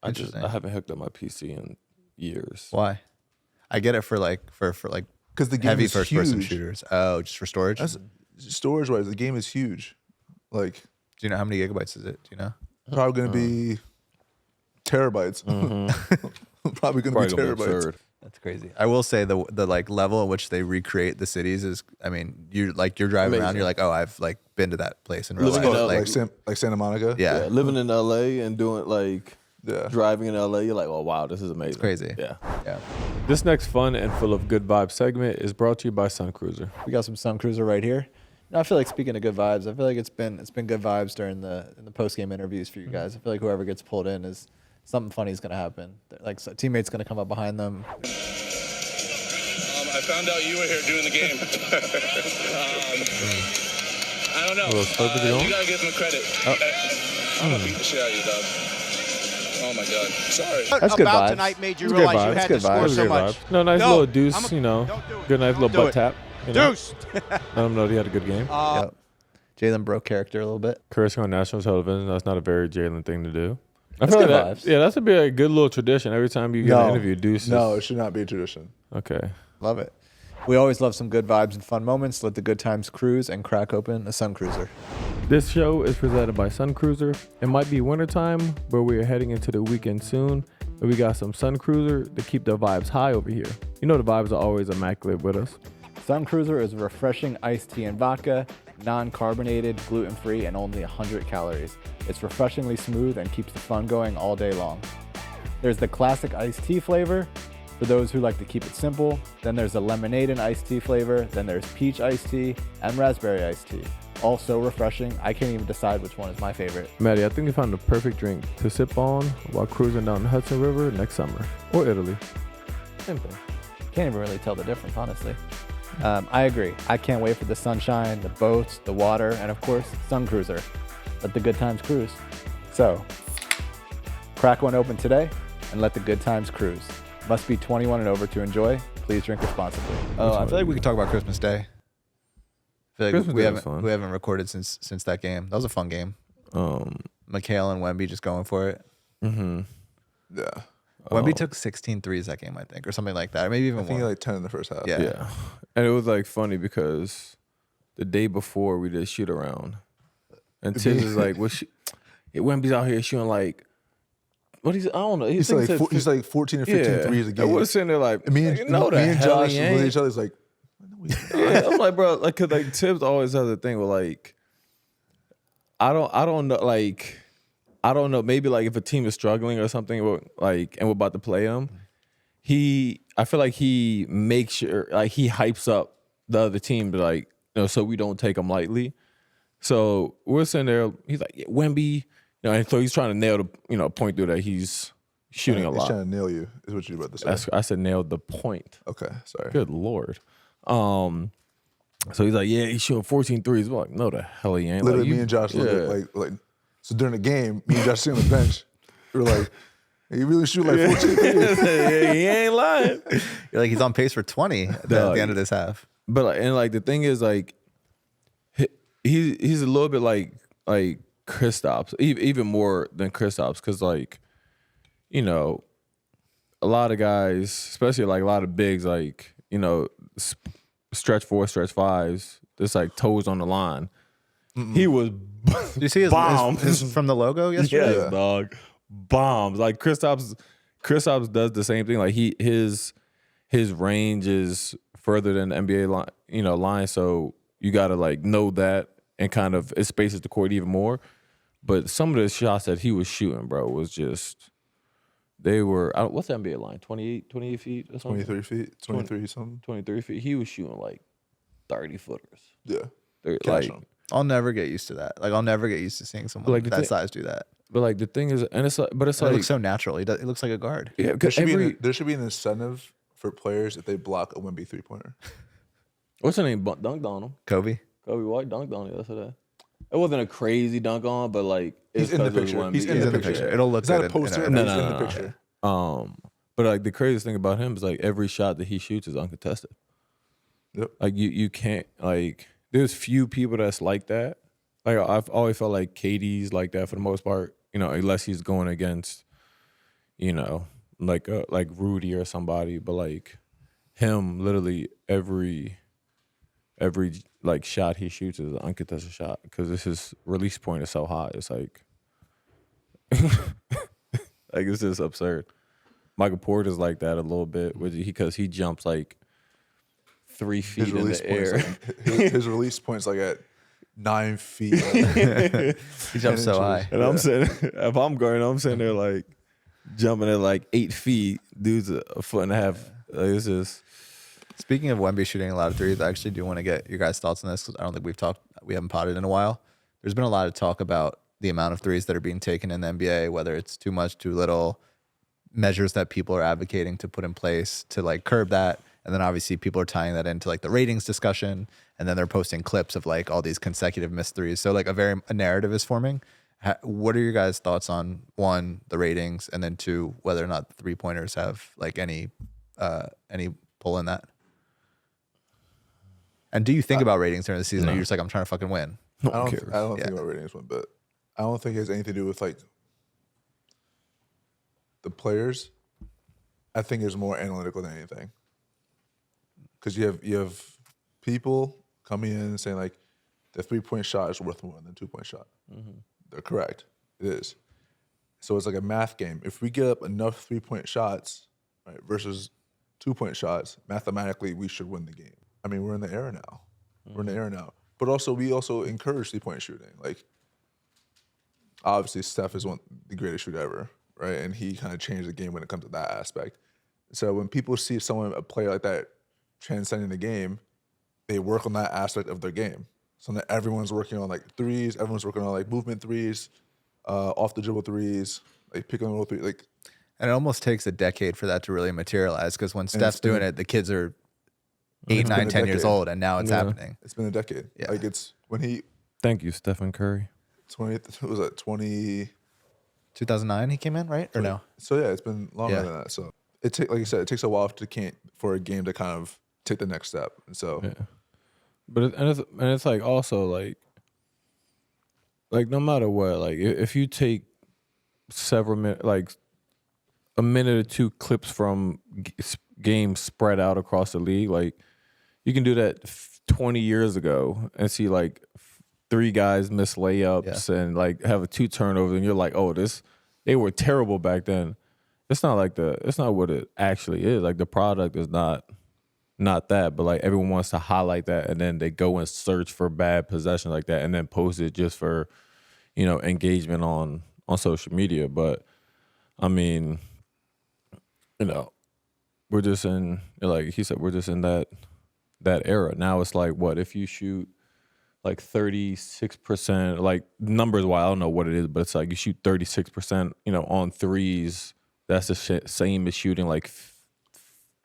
Interesting. I haven't hooked up my PC in years. Why? I get it for like Because the game heavy is first person huge. shooters. Oh, just for storage. Storage wise, the game is huge. Like, Do you know how many gigabytes is it? Do you know? probably gonna be terabytes. Probably gonna be terabytes. absurd. That's crazy. I will say the like level at which they recreate the cities is. I mean, you're driving around. Amazing. You're like, oh, I've like been to that place in real Living life. in Like, Like Santa Monica. yeah, Living in LA and doing like Yeah. driving in LA, you're like, oh wow, this is amazing. it's crazy. Yeah. yeah. This next fun and full of good vibes segment is brought to you by Suncruiser. We got some Suncruiser right here. I feel like speaking of good vibes, I feel like it's been good vibes during the post game interviews for you guys. I feel like whoever gets pulled in is something funny is gonna happen. Like a teammate's gonna come up behind them. I found out you were here doing the game. I don't know. You gotta give him credit. I'm gonna beat the shit out of you, dog. Oh my god. Sorry. That's good about vibes. tonight made you It's good realize vibes. you had Good to score vibes. so much. No, nice No, little deuce, I'm a- you know. don't do it. Good, nice little Do butt it. tap. You know? Deuce. Let him know that he had a good game. Yep. Jalen broke character a little bit. Cursing on national television, that's not a very Jalen thing to do. That's feel good like vibes. that should be a good little tradition every time you get an interview. Deuces. No, it should not be a tradition. Okay. Love it. We always love some good vibes and fun moments. Let the good times cruise and crack open a Suncruiser. This show is presented by Suncruiser. It might be wintertime, but we are heading into the weekend soon. But we got some Suncruiser to keep the vibes high over here. You know the vibes are always immaculate with us. Suncruiser is refreshing iced tea and vodka, non-carbonated, gluten-free, and only 100 calories. It's refreshingly smooth and keeps the fun going all day long. There's the classic iced tea flavor for those who like to keep it simple. Then there's the lemonade and iced tea flavor. Then there's peach iced tea and raspberry iced tea. All so refreshing, I can't even decide which one is my favorite. Maddie, I think we found the perfect drink to sip on while cruising down the Hudson River next summer. Or Italy. Same thing. Can't even really tell the difference, honestly. I agree. I can't wait for the sunshine, the boats, the water, and of course, Suncruiser. Let the good times cruise. So, crack one open today and let the good times cruise. Must be 21 and over to enjoy. Please drink responsibly. Oh, I feel like we could talk about Christmas Day. I feel like Christmas we Day was haven't fun. we haven't recorded since that game. That was a fun game. Mikhail and Wemby just going for it. Yeah. Wemby took 16 threes that game, I think, or something like that, or maybe even I think more. like 10 in the first half. Yeah. Yeah. And it was like funny because the day before we did shoot around. And Tiz is like, Wemby's out here shooting like, I don't know. He's like 14 or 15 threes a game. I was sitting there like, And me and you know the me and hell Josh he look at ain't. each other. It's like, Yeah, I'm like, bro, like, cause like Tibbs always has a thing with like, I don't know, like, I don't know. Maybe like if a team is struggling or something, like, and we're about to play them, I feel like he makes sure, like, he hypes up the other team, like, so we don't take them lightly. So we're sitting there. He's like, yeah, Wemby, and so he's trying to nail the, point through that he's shooting a lot. He's trying to nail you, is what you're about to say. I said nailed the point. Okay, sorry. Good Lord. So he's like, yeah, he's shooting 14 threes. We're like, no, the hell he ain't. Literally, like, me and Josh looked like. So during the game, me and Josh sitting on the bench. We were like, he really shoot like 14 threes. Yeah, he ain't lying. You're like, he's on pace for 20 at the end of this half. But like, the thing is, like, he's a little bit like Kristaps, even more than Kristaps, because like, a lot of guys, especially like a lot of bigs, like, stretch 4, stretch 5s, just like toes on the line. He was. Did you see his from the logo yesterday? Yes, dog. Bombs. Like Kristaps does the same thing. Like his range is further than the NBA line, line. So you gotta like know that, and kind of it spaces the court even more. But some of the shots that he was shooting, bro, was just they were. What's the NBA line? 28 feet or something? 23 feet, 23 something. 23 feet. He was shooting like 30 footers. Yeah. Like, I'll never get used to that. Like, I'll never get used to seeing someone like that size do that. but like the thing is, and it's like, but it's It like looks so natural. It looks like a guard. yeah, There should, every, be an incentive for players if they block a Wemby 3-pointer. what's her name? Dunked on him. Kobe. Kobe White dunked on it yesterday. It wasn't a crazy dunk on, but like He's in the picture. He's in the picture. It'll look It's not good a poster. in He's a- in the picture. But like the craziest thing about him is like every shot that he shoots is uncontested. Yep. Like you can't like. There's few people that's like that. Like I've always felt like KD's like that for the most part. Unless he's going against, like Rudy or somebody. But like him, literally every like shot he shoots is an uncontested shot because his release point is so high. It's like, like it's just absurd. Michael Porter's like that a little bit because he jumps like 3 feet in the air. His release point's like at 9 feet. He jumps so high. And I'm sitting, if I'm guarding, I'm sitting there like jumping at like 8 feet. Dude's a foot and a half. Like, it's just. Speaking of Wemby shooting a lot of threes, I actually do want to get your guys' thoughts on this because I don't think we haven't potted in a while. There's been a lot of talk about the amount of threes that are being taken in the NBA, whether it's too much, too little, measures that people are advocating to put in place to like curb that. And then obviously people are tying that into like the ratings discussion, and then they're posting clips of like all these consecutive missed threes. So like a narrative is forming. What are your guys' thoughts on, one, the ratings, and then two, whether or not the 3-pointers have like any pull in that? And do you think about ratings during the season? Or you're just like, I'm trying to fucking win? I don't think about ratings one bit. I don't think it has anything to do with like the players. I think it's more analytical than anything. Because you have people coming in and saying like the 3-point shot is worth more than the 2-point shot. Mm-hmm. They're correct. It is. So it's like a math game. If we get up enough 3-point shots, right, versus 2-point shots, mathematically we should win the game. I mean, we're in the era now. Mm-hmm. We're in the era now. But also, we also encourage 3-point shooting. Like, obviously, Steph is the greatest shooter ever, right? And he kind of changed the game when it comes to that aspect. So when people see a player like that transcending the game, they work on that aspect of their game. So that everyone's working on like threes, everyone's working on like movement threes, off the dribble threes, like pick and roll threes. Like, and it almost takes a decade for that to really materialize because when Steph's doing it, the kids are 8, 9, 10 years old, and now it's happening. It's been a decade. Yeah. Like it's when he. Thank you, Stephen Curry. 2009 he came in, right? Or no? So yeah, it's been longer than that. So like you said, it takes a while for a game to kind of take the next step. And so, yeah. But it's like also like no matter what, like if you take several minutes, like a minute or two clips from games spread out across the league, like you can do that 20 years ago and see like 3 guys miss layups and like have a 2 turnovers, and you're like, oh, they were terrible back then. It's not what it actually is. Like the product is not not that, but like everyone wants to highlight that, and then they go and search for bad possession like that, and then post it just for, you know, engagement on social media. But I mean, you know, we're just in, like he said, we're just in that era. Now it's like, what if you shoot like 36%, like numbers wise, I don't know what it is, but it's like you shoot 36%, you know, on threes. That's the same as shooting like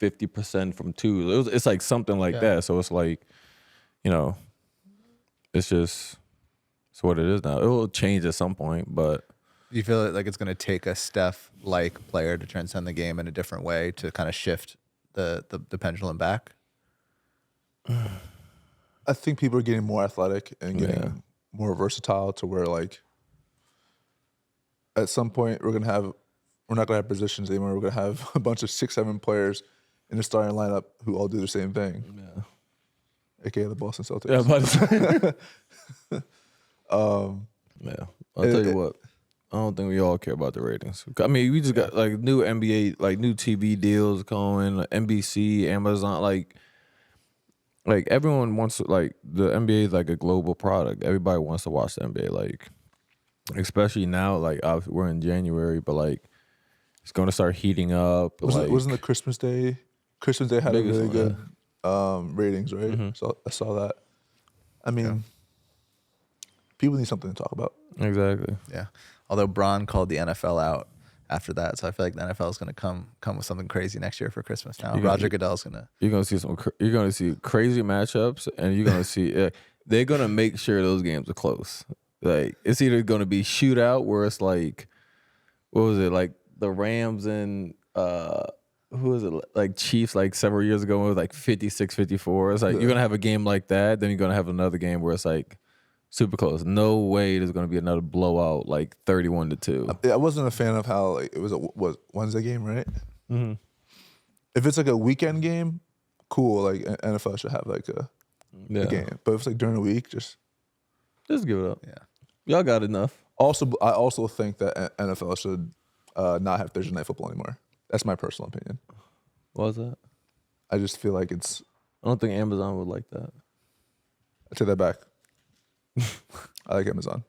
50% from two. It's like something like that. So it's like, you know, it's what it is now. It will change at some point, but Do you feel like it's going to take a Steph-like player to transcend the game in a different way to kind of shift the pendulum back? I think people are getting more athletic and getting more versatile to where, like, at some point we're not gonna have positions anymore. We're gonna have a bunch of 6-7 players in the starting lineup who all do the same thing. Yeah. AKA the Boston Celtics. Yeah, yeah. I'll tell you what. I don't think we all care about the ratings. I mean, we just got like new NBA, like new TV deals going, like NBC, Amazon, like everyone wants to, like, the NBA is like a global product. Everybody wants to watch the NBA, like, especially now, like obviously we're in January, but like it's going to start heating up. Wasn't the Christmas Day? Christmas Day had a really good ratings, right? Mm-hmm. So I saw that. I mean, people need something to talk about. Exactly. Yeah. Although Bron called the NFL out after that, so I feel like the NFL is going to come with something crazy next year for Christmas. Now Roger Goodell's going to. You're going to see you're going to see crazy matchups, and you're going to see they're going to make sure those games are close. Like it's either going to be shootout where it's like, what was it, like the Rams and who was it, like Chiefs, like several years ago, it was like 56-54. It's like you're going to have a game like that, then you're going to have another game where it's like super close. No way there's going to be another blowout like 31-2. I wasn't a fan of how, like, it was a Wednesday game, right? Mm-hmm. If it's like a weekend game, cool. Like NFL should have like a game. But if it's like during the week, just give it up. Yeah, y'all got enough. Also, I also think that NFL should not have Thursday night football anymore. That's my personal opinion. What was that? I just feel like it's. I don't think Amazon would like that. I take that back. I like Amazon.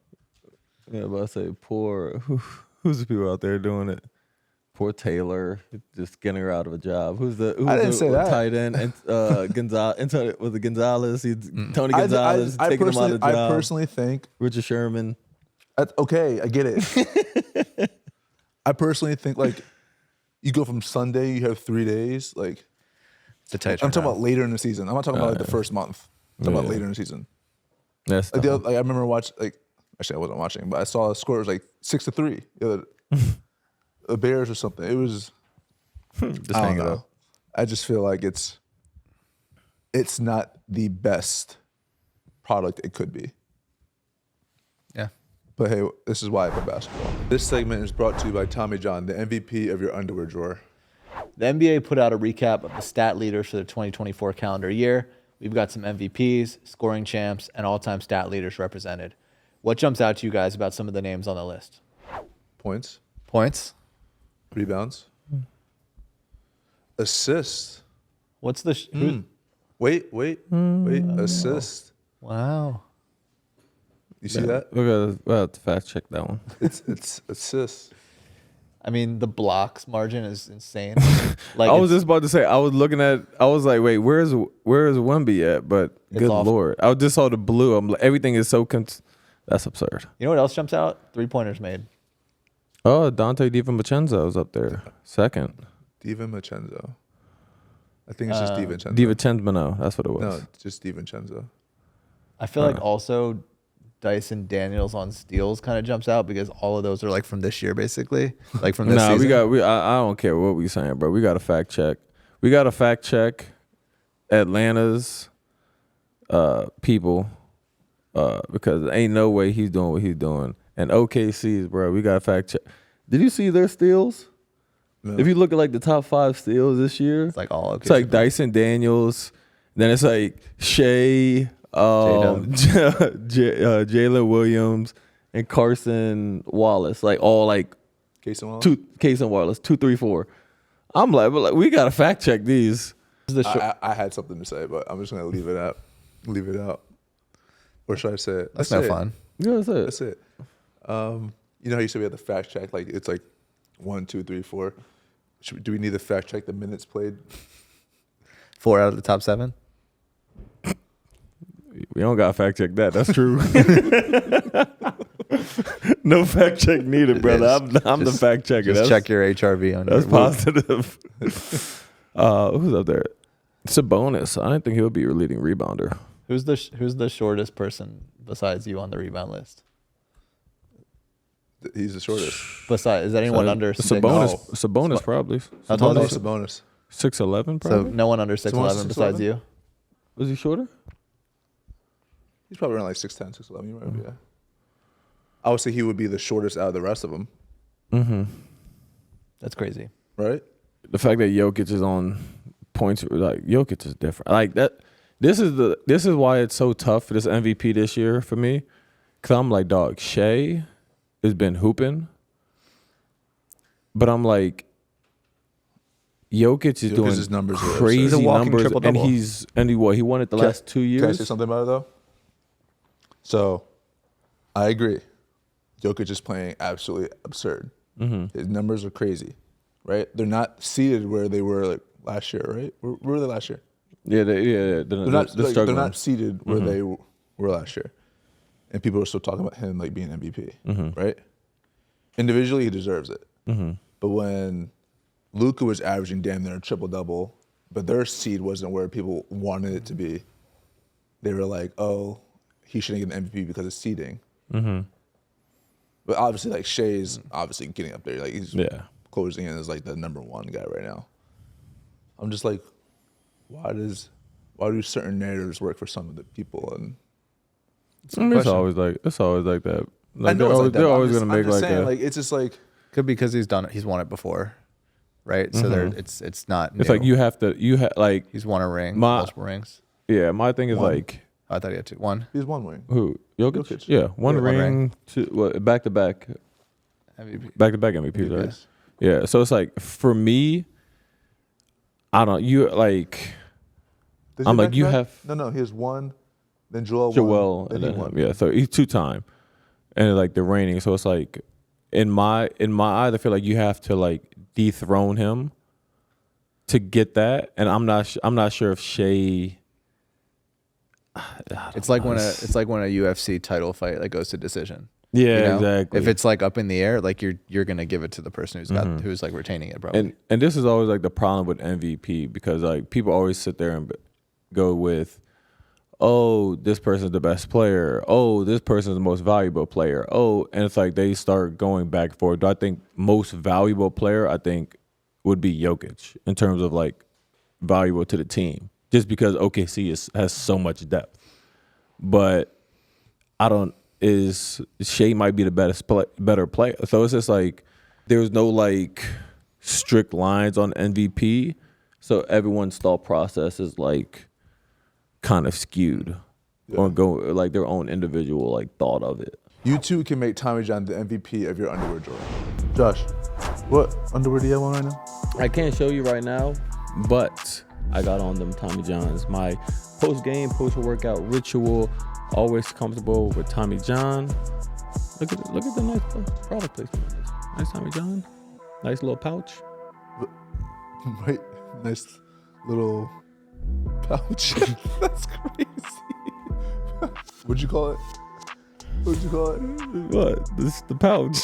Yeah, but I say who's the people out there doing it? Poor Taylor, just getting her out of a job. I didn't say that. Tight end and Gonzalez. Was it Gonzalez? Tony Gonzalez taking him out of the job. I personally think Richard Sherman. Okay, I get it. I personally think, like, you go from Sunday, you have 3 days. Like, it's a tight. I'm talking about later in the season. I'm not talking about like the first month. I'm talking about later in the season. That's like, I remember watching, like, actually I wasn't watching, but I saw a score. It was like 6-3. The Bears or something. It was just hang it up. I just feel like it's not the best product it could be. Yeah. But hey, this is why I play basketball. This segment is brought to you by Tommy John, the MVP of your underwear drawer. The NBA put out a recap of the stat leaders for the 2024 calendar year. We've got some MVPs, scoring champs, and all-time stat leaders represented. What jumps out to you guys about some of the names on the list? Points. Rebounds. Assists. What's the... Wait. Assist. Wow. You see that? We'll have to fact check that one. It's assists. I mean, the blocks margin is insane. Like, I was just about to say, I was like, wait, where's Wemby at? But good Lord. I just saw the blue. I'm like, everything is so, that's absurd. You know what else jumps out? 3-pointers made. Oh, Dante DiVincenzo was up there. Second. DiVincenzo. I think it's just DiVincenzo. DiVincenzo, that's what it was. No, just DiVincenzo. I feel like also Dyson Daniels on steals kind of jumps out because all of those are like from this year, basically, like from this season. I don't care what we saying, bro. We got to fact check. We got to fact check Atlanta's people because there ain't no way he's doing what he's doing. And OKC's, bro, we got to fact check. Did you see their steals? No. If you look at like the top 5 steals this year, it's like all OKC. It's like Dyson Daniels, then it's like Shea, Jalen Williams, and Carson Wallace, like all like Carson Wallace 2, 3, 4. I'm like, we gotta fact check these. I had something to say, but I'm just gonna leave it out. Leave it out. Or should I say it? That's no fun. Yeah, that's it. That's it. You know how you said we had the fact check? Like it's like 1, 2, 3, 4. Do we need to fact check the minutes played? 4 out of the top 7. We don't got to fact check that. That's true. No fact check needed, brother. I'm the fact checker. Just check your HRV on That's your positive. Who's up there? It's a bonus. I didn't think he would be your leading rebounder. Who's the shortest person besides you on the rebound list? He's the shortest. Besides, is anyone under 6? It's a bonus, probably. How tall is It's he? a bonus. 6'11", So probably. no one under 6'11 6'11"? besides you. Was he shorter? He's probably around like 6'10", 6'11". You right? Yeah. I would say he would be the shortest out of the rest of them. Mm-hmm. That's crazy. Right? The fact that Jokic is on points, like Jokic is different. Like that. This is why it's so tough for this MVP this year for me. Cause I'm like, dog, Shea has been hooping, but I'm like, Jokic is doing his numbers are crazy He's a walking numbers, triple-double. and he won it the last 2 years. Can I say something about it though? So, I agree. Jokic is playing absolutely absurd. Mm-hmm. His numbers are crazy, right? They're not seated where they were like last year, right? Where were they last year? Yeah, They're they're struggling. not seated where they were last year, and people are still talking about him like being MVP, right? Individually, he deserves it. But when Luka was averaging damn near a triple-double, but their seed wasn't where people wanted it to be, they were like, oh, he shouldn't get an MVP because of seeding. But obviously, like Shea's obviously getting up there. Like he's closing in as like the number 1 guy right now. I'm just like, why do certain narratives work for some of the people? And it's always like that. Like I know they're always gonna make like saying, a. like it's just like Could be because he's won it before, right? So there, it's not. It's new. like you have like He's won a ring, multiple rings. yeah. My thing is One. like I thought he had 2. 1 he's one wing. who Jokic? Jokic. Yeah, one Yeah, one ring, ring. 2 back to back MVP. MVPs, right? Yes. Yeah. So it's like for me, I don't. You like. Does I'm he like, you back-to-back? have- No, he has 1, then Joel Joel, then and he then won. him. Yeah, so he's 2-time, and like the reigning. So it's like in my eyes, I feel like you have to like dethrone him to get that, and I'm not sure if Shea. It's like when a UFC title fight like goes to decision. Yeah, You know? exactly. If it's like up in the air, like you're gonna give it to the person who's like retaining it, probably. and this is always like the problem with MVP because like people always sit there and go with, oh, this person's the best player. Oh, this person's the most valuable player. Oh, and it's like they start going back and forth. Do I think most valuable player? I think would be Jokic in terms of like valuable to the team, just because OKC has so much depth. But I don't. Is Shea might be the better player. So it's just like there's no like strict lines on MVP. So everyone's thought process is like kind of skewed or go like their own individual like thought of it. You two can make Tommy John the MVP of your underwear drawer. Josh, what underwear do you have on right now? I can't show you right now, but I got on them Tommy Johns. My post-game, post-workout ritual, always comfortable with Tommy John. Look at the nice product placement on this. Nice Tommy John. Nice little pouch. Right, nice little pouch. That's crazy. What'd you call it? What? This is the pouch.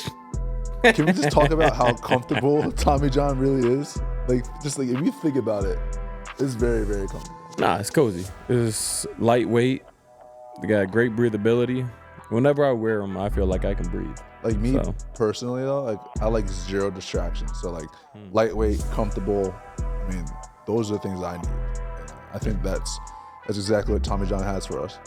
Can we just talk about how comfortable Tommy John really is? Like, just like if you think about it, it's very, very comfortable. Nah, it's cozy. It's lightweight. They got great breathability. Whenever I wear them, I feel like I can breathe. Like me So. personally though, like I like zero distractions. So like lightweight, comfortable. I mean, those are the things I need. And I think that's exactly what Tommy John has for us.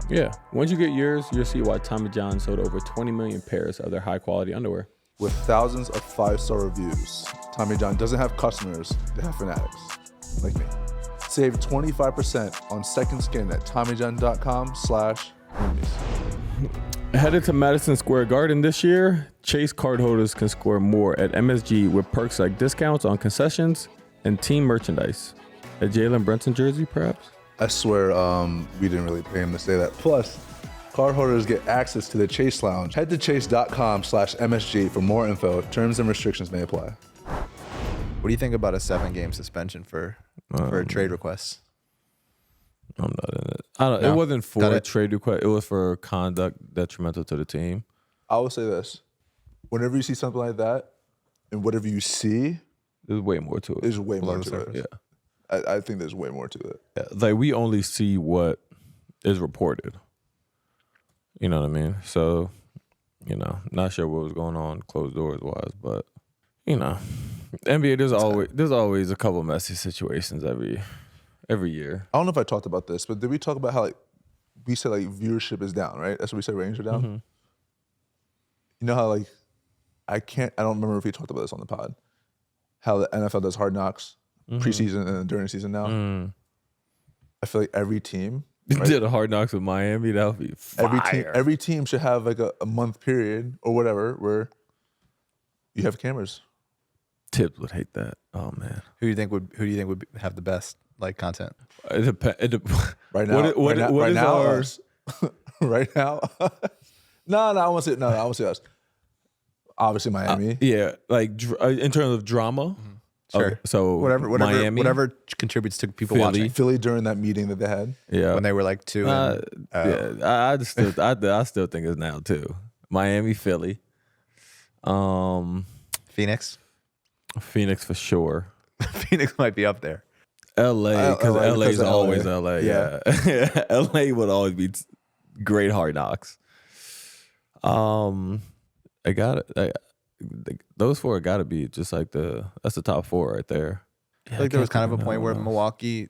Yeah. Once you get yours, you'll see why Tommy John sold over 20 million pairs of their high-quality underwear. With thousands of 5-star reviews, Tommy John doesn't have customers, they have fanatics, like me. Save 25% on second skin at TommyJohn.com/movies. Headed to Madison Square Garden this year, Chase cardholders can score more at MSG with perks like discounts on concessions and team merchandise. A Jalen Brunson jersey, perhaps? I swear we didn't really pay him to say that. Plus, card holders get access to the Chase Lounge. Head to chase.com/MSG for more info. Terms and restrictions may apply. What do you think about a 7-game suspension for trade requests? I'm not in it. I don't. No. It wasn't for Got a it. trade request. It was for conduct detrimental to the team. I will say this. Whenever you see something like that, and whatever you see, There's way more to it. there's way more the to surface. it. Yeah. I think there's way more to it. Yeah, like we only see what is reported. You know what I mean? So, not sure what was going on closed doors wise, but NBA there's always a couple messy situations every year. I don't know if I talked about this, but did we talk about how we said viewership is down, right? That's what we said ratings are down. Mm-hmm. You know how I don't remember if we talked about this on the pod. How the NFL does Hard Knocks preseason and during the season now. I feel like every team Did a Hard Knocks with Miami, that would be fire. every team should have a month period or whatever where you have cameras. Tips would hate that. Oh man. Who do you think would have the best content? It depends. Right now, What is ours? Right now. No, I want to say us. Obviously, Miami. Yeah, in terms of drama. Sure. Okay, so Miami, whatever contributes to people Philly. watching. Philly during that meeting that they had. Yeah, When they were 2 and yeah, I still think it's now too. Miami, Philly, Phoenix. Phoenix for sure. Phoenix might be up there. LA, because LA LA is because of always LA. LA. Yeah, LA would always be great Hard Knocks. I got it. Those four got to be just that's the top 4 right there. I think there was kind of a point where Milwaukee,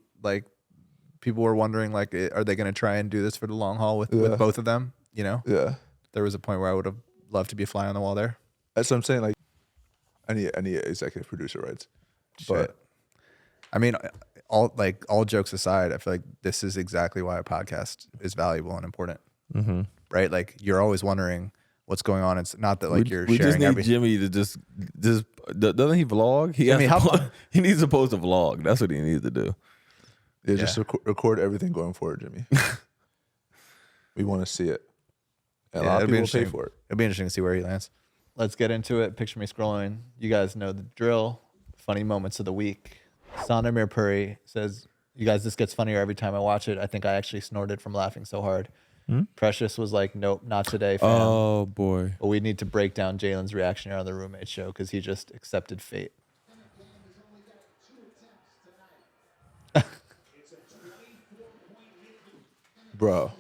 people were wondering, are they going to try and do this for the long haul with both of them? Yeah. There was a point where I would have loved to be a fly on the wall there. That's what I'm saying. I need executive producer rights. But I mean, all jokes aside, I feel like this is exactly why a podcast is valuable and important. Mm-hmm. Right? You're always wondering what's going on. It's not that you're we sharing just need everything. Jimmy to just doesn't he vlog? He needs to post a vlog. That's what he needs to do. yeah, just record everything going forward, Jimmy. We want to see it. And a lot of people pay for it. It'll be interesting to see where he lands. Let's get into it. Picture me scrolling. You guys know the drill. Funny moments of the week. Sanamir Puri says, you guys, this gets funnier every time I watch it. I think I actually snorted from laughing so hard. Precious was like, nope, not today, fam. Oh boy. But we need to break down Jalen's reaction here on the roommate show because he just accepted fate. Bro.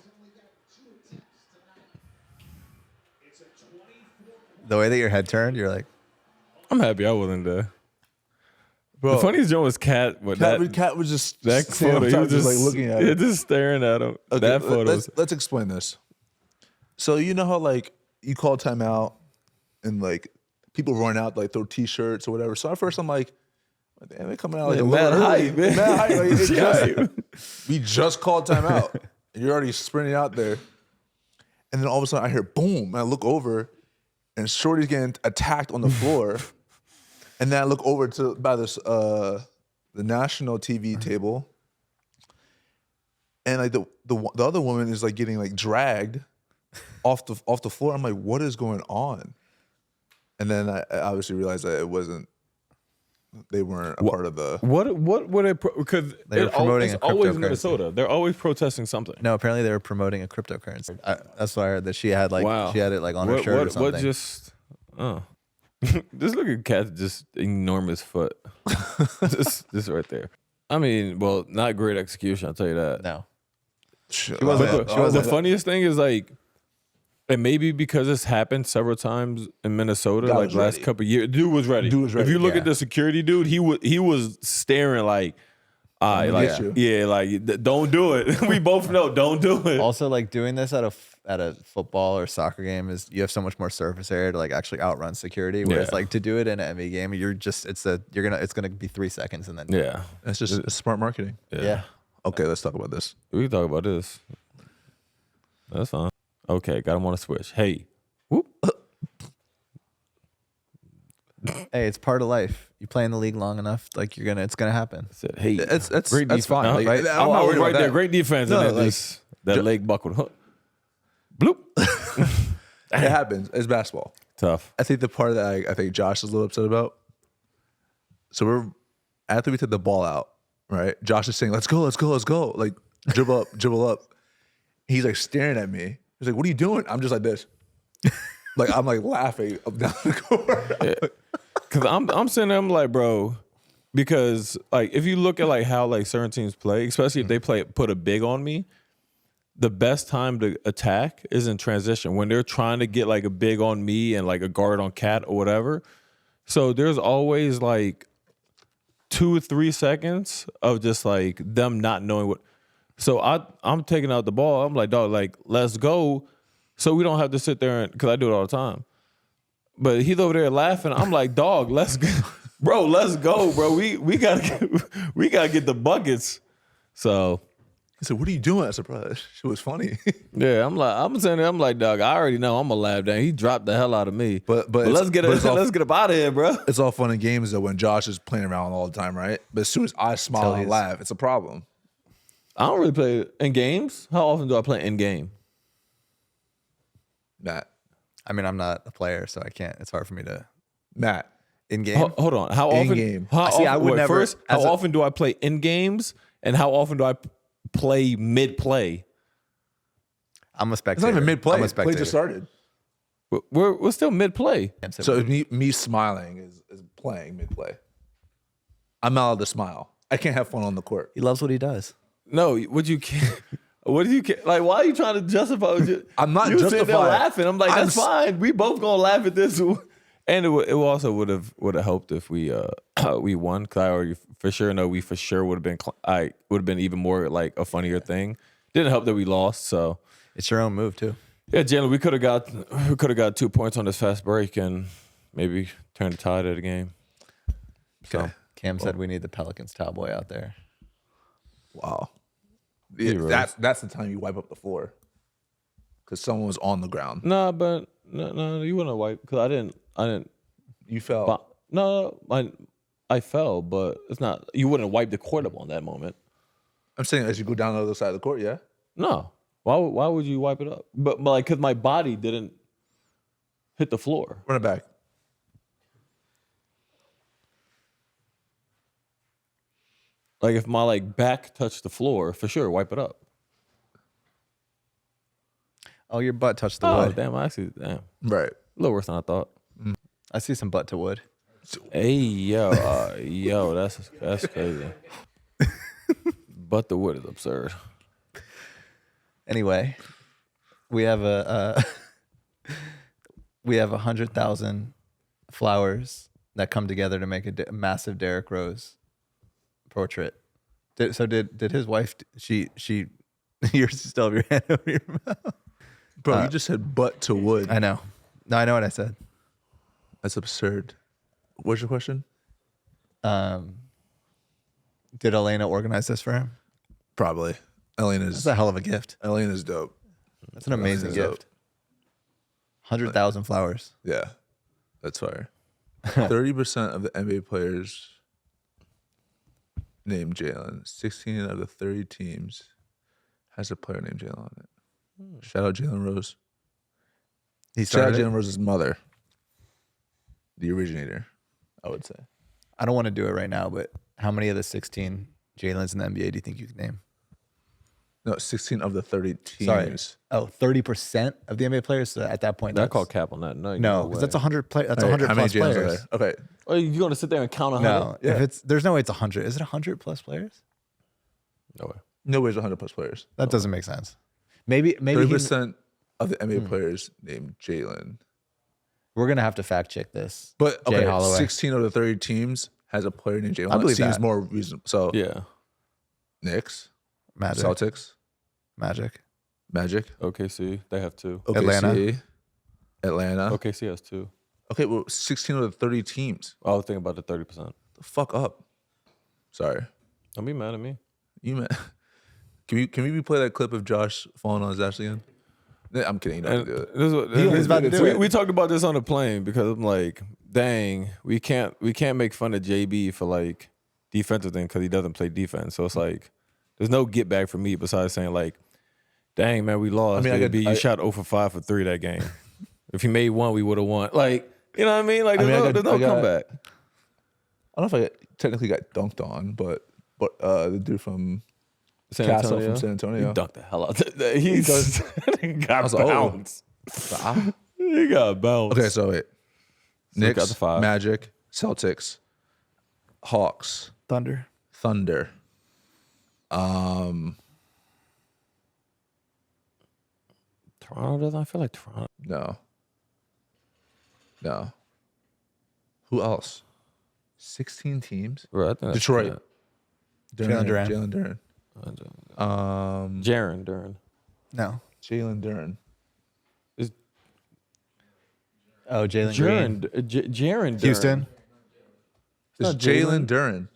The way that your head turned, you're like, I'm happy I wasn't there. Bro. The funniest joke was Cat. Cat was just That standing photo, he up was top, just looking at it. just staring at him. Okay, That photo. Let's explain this. So you know how you call timeout and people run out throw t-shirts or whatever. So at first I'm like, damn, they're coming out a little mad early. hype, man. Mad hype. Hype. We just called timeout. And you're already sprinting out there. And then all of a sudden I hear boom. And I look over and Shorty's getting attacked on the floor. And then I look over by this the national TV table. And the other woman is getting dragged off the floor. I'm like, what is going on? And then I obviously realized that they weren't a part of the. What were they? Because They were promoting it's a always cryptocurrency. Minnesota. They're always protesting something. no, apparently they were promoting a cryptocurrency. That's why I heard that she had Wow. she had it on her shirt or something. What just? Just look at Cat's just enormous foot. just right there. I mean, well, not great execution. I'll tell you that. No. She wasn't- The funniest thing is and maybe because it's happened several times in Minnesota, Guy was last ready. couple of years, dude was ready. If you look yeah. at the security dude, he was staring get you. don't do it. We both know, don't do it. Also, going this at a football or soccer game is you have so much more surface area to actually outrun security. Whereas Yeah. to do it in an NBA game, it's gonna be 3 seconds and then Yeah, That's just smart marketing. yeah. Okay, let's talk about this. we can talk about this. That's fine. Okay, got him on a switch. Hey, whoop. Hey, it's part of life. You play in the league long enough, like it's gonna happen. I said, hey, That's great that's defense. fine. Like, Right? I'm I not was worried right about there. that. Great defense. No, and then like, this, that leg buckled. Huh. Bloop. It happens. It's basketball. Tough. I think the part that I think Josh is a little upset about. So after we took the ball out, right? Josh is saying, "Let's go, let's go, let's go!" Like dribble up. He's like staring at me. He's like, "What are you doing?" I'm just like this, I'm like laughing up down the court. Because I'm sitting there, I'm like, bro, because like if you look at like how like certain teams play, especially if they put a big on me, the best time to attack is in transition when they're trying to get like a big on me and like a guard on Cat or whatever. So there's always like 2 or 3 seconds of just like them not knowing what. So I'm taking out the ball. I'm like, dog, like let's go, so we don't have to sit there and because I do it all the time. But he's over there laughing. I'm like, dog, let's go, bro. Let's go, bro. We gotta get the buckets. So. He said, "What are you doing?" I said, "Bro, that shit was funny." Yeah, I'm saying, I'm like, dog, I already know I'm gonna laugh down. He dropped the hell out of me. But let's get it's all- let's get up out of here, bro. It's all fun and games though when Josh is playing around all the time, right? But as soon as I smile and laugh, it's a problem. I don't really play in games. How often do I play in game? Matt, I mean, I'm not a player, so I can't. It's hard for me to Matt, in game. Hold on. How In often? game. How See, I often, would wait, never- First, how as a- often do I play in games, and how often do I play mid play? I'm a it's spectator. not even mid play. I'm a Play spectator. just started. We're still mid play. So me smiling is playing mid play. I'm not allowed to smile. I can't have fun on the court. he loves what he does. No, what you can't. What do you like? Why are you trying to justify? I'm not you sitting there justifying. laughing. I'm like, I'm that's s- fine. We both gonna laugh at this, and it also would have helped if we we won. Cause I already for sure know we for sure would have been. I would have been even more like a funnier thing. Didn't help that we lost. So It's your own move too. yeah, Jalen, we could have got 2 points on this fast break and maybe turned the tide of the game. Okay. Cam said we need the Pelicans towel boy out there. Wow. Heroes. That's the time you wipe up the floor because someone was on the ground. No, but no, you wouldn't wipe because I didn't. You fell. But, no, I fell, but it's not. You wouldn't wipe the court up on that moment. I'm saying as you go down the other side of the court, yeah. No, why would you wipe it up? But like, cause my body didn't hit the floor. Run it back. Like if my like back touched the floor, for sure, wipe it up. Oh, your butt touched the Oh wood. damn! I see. Damn, a Right. little worse than I thought. I see some butt to wood. Hey yo, that's crazy. But the wood is absurd. Anyway, we have we have 100,000 flowers that come together to make a massive Derrick Rose portrait. Did his wife? She you still have your hand over your mouth. Bro, you just said butt to wood. I know. No, I know what I said. That's absurd. What's your question? Did Elena organize this for him? Probably. That's a hell of a gift. Elena's dope. That's an amazing Elena's gift. 100,000 flowers. Yeah. That's fire. 30% of the NBA players named Jalen. 16 of the 30 teams has a player named Jalen on it. Shout out Jalen Rose. He Shout out started. Jalen Rose's mother. The originator, I would say. I don't want to do it right now, but how many of the 16 Jalen's in the NBA do you think you can name? No, 16 of the 30 teams. Sorry. Oh, 30% of the NBA players. So at that point, That that's call cap on that. no, because that's 100 play. That's All right, 100 how many plus Jalen's are players. there? Okay. Oh, you gonna sit there and count 100? No, if it's there's no way it's 100. Is it 100 plus players? No way. Nobody's 100 plus players. That doesn't make sense. Maybe 30% of the NBA players named Jalen. we're gonna have to fact check this. But Jay okay, Holloway. 16 of the 30 teams has a player named Jalen. I believe Seems that. more reasonable. So Yeah. Knicks, Magic, Celtics, Magic, Magic, OKC, they have 2. OKC, Atlanta. OKC has 2. Okay, well, 16 of the 30 teams. I was thinking about the 30%. The fuck up. Sorry. Don't be mad at me. You man. Can we replay that clip of Josh falling on his ass again? I'm kidding. You don't do it. He's about to do it. We talked about this on the plane because I'm like, dang, we can't make fun of JB for like defensive thing because he doesn't play defense. So it's like, there's no get back for me besides saying like, dang man, we lost. You shot 0 for 5 for 3 that game. If you made one, we would have won. Like, you know what I mean? Like, there's no comeback. I don't know if I technically got dunked on, but the dude from San Castle Antonio. from San Antonio. He dunked the hell out. He got like, bounced. He got bounced. Okay, so wait. Look out the Knicks, 5. Magic, Celtics, Hawks, Thunder. Thunder. Toronto doesn't. I feel like Toronto. No. Who else? 16 teams. Bro, I think that's Detroit. Jalen Duren. Jalen Duren. Jaren Duren. No. Jalen Duren. Oh, Jalen Green. Jaren Duren. Houston. It's Jalen Duren.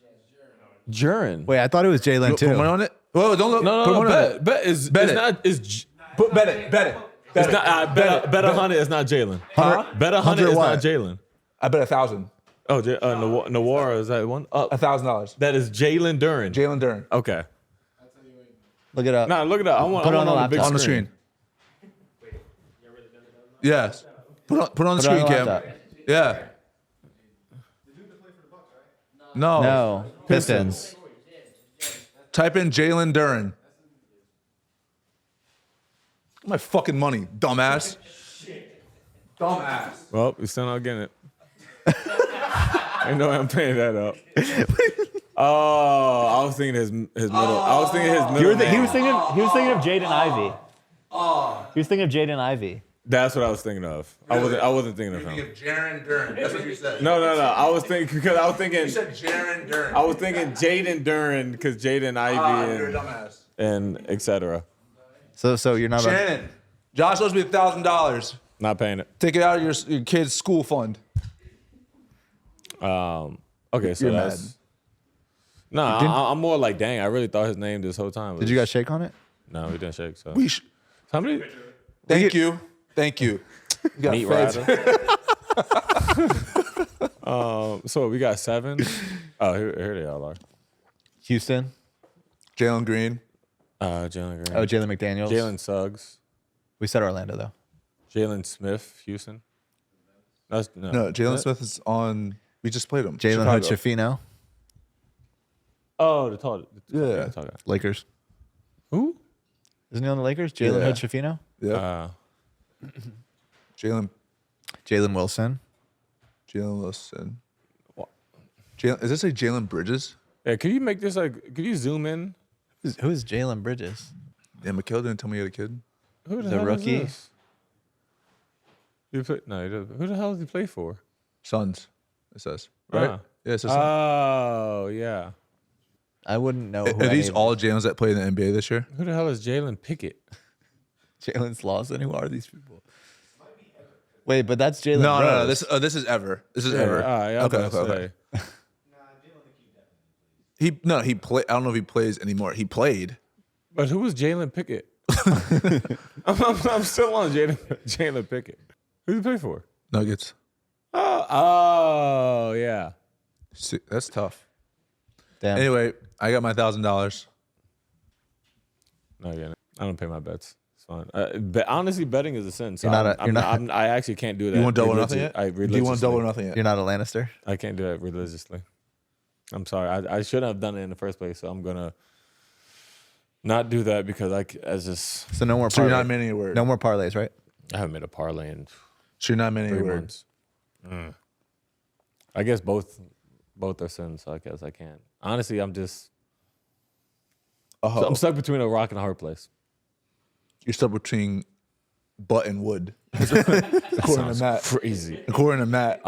Jaren. Wait, I thought it was Jalen Put too. money on it. Whoa, don't look. No. Put money on it. Bet is Bet it's it. not. It's Bet it. it's not. Bet 100. It's not Jalen. Huh? Bet 100 is what? not Jalen. I bet 1,000. Oh, Nawara is that one? $1,000. That is Jalen Duren. Jalen Duren. Okay. Look it up. Nah, look it up. I want Put it on the big laptop. On the screen. Yes. Put it on the Put it screen, on the Cam. laptop. Yeah. No. No. Pistons. Type in Jalen Duren. My fucking money, dumbass. Dumbass. Well, we're still not getting it. I know I'm paying that up. Oh, I was thinking his middle. I was thinking his middle. He was thinking of Jaden Ivey. He was thinking of Jaden Ivey. That's what I was thinking of. Really? I wasn't thinking of him. Jaren Duren. That's what you said. No. I was thinking because I was thinking. You said Jaren Duren. I was thinking Jaden Duren because Jaden Ivey You're a dumbass. and etc. So you're not. Shannon, Josh owes me $1,000. Not paying it. Take it out of your kid's school fund. Okay, so You're that's. mad. No, I'm more like, dang, I really thought his name this whole time. Did you guys shake on it? No, we didn't shake. So How many? Thank you. You got Meat feds. Rider. So we got 7. Oh, here they all are. Houston. Jalen Green. Jalen Green. Oh, Jalen McDaniels. Jalen Suggs. We said Orlando though. Jalen Smith, Houston. No, Jalen Smith is on. We just played him. Jalen Hood Shafino. Oh, the tall. Yeah. the tall guy. Lakers. Who? Isn't he on the Lakers? Jalen Yeah. Hood Shafino. Yeah. Jalen Wilson. Wilson. Is this like Jalen Bridges? Yeah, could you make this like? Could you zoom in? Who is Jalen Bridges? Yeah, Mikhail didn't tell me he had a kid. Who the The hell rookie? Is this? He doesn't. Who the hell does he play for? Sons, it says. Right? Ah. Yeah, it says. Oh yeah. I wouldn't know. Who Are any these of all Jalen's that played in the NBA this year? Who the hell is Jalen Pickett? Jalen's Lawson? Who are these people? Wait, but that's Jalen. No. Rose. This is Ever. This is Ever. Okay. He play. I don't know if he plays anymore. He played. But who was Jalen Pickett? I'm still on Jalen Pickett. Who did he play for? Nuggets. Oh yeah. See, that's tough. Damn. Anyway, I got my $1,000. No, yeah. I don't pay my bets. It's fine. But honestly, betting is a sin. So I actually can't do that. You want double or nothing yet? I Do you want double or nothing yet? You're not a Lannister. I can't do that religiously. I'm sorry. I shouldn't have done it in the first place. So I'm gonna not do that because So no more. So you're parlay. not meaning a word. No more parlays, right? I haven't made a parlay in So you're not meaning 3 a word. months. I guess both are sins. So I guess I can't. Honestly, I'm stuck between a rock and a hard place. You're stuck between butt and wood. According to Matt. Crazy. According to Matt.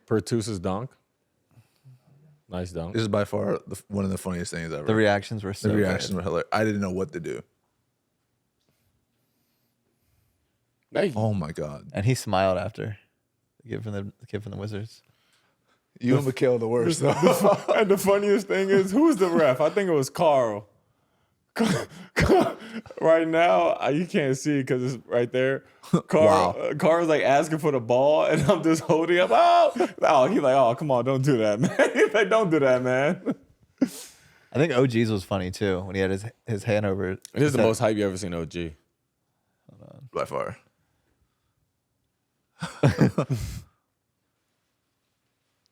Pertus's dunk. Nice dunk. This is by far one of the funniest things ever. The reactions were so The reactions good. were hilarious. I didn't know what to do. Hey. Oh my God. And he smiled after. The kid from the Wizards. You and Mikhail are the worst, though. And the funniest thing is, who's the ref? I think it was Carl. Right now, you can't see because it's right there. Wow. Car's like asking for the ball, and I'm just holding up. Oh, he's like, oh, come on, don't do that, man. He's like, don't do that, man. I think OG's was funny too when he had his hand over. It is the most hype you ever seen, OG. By far.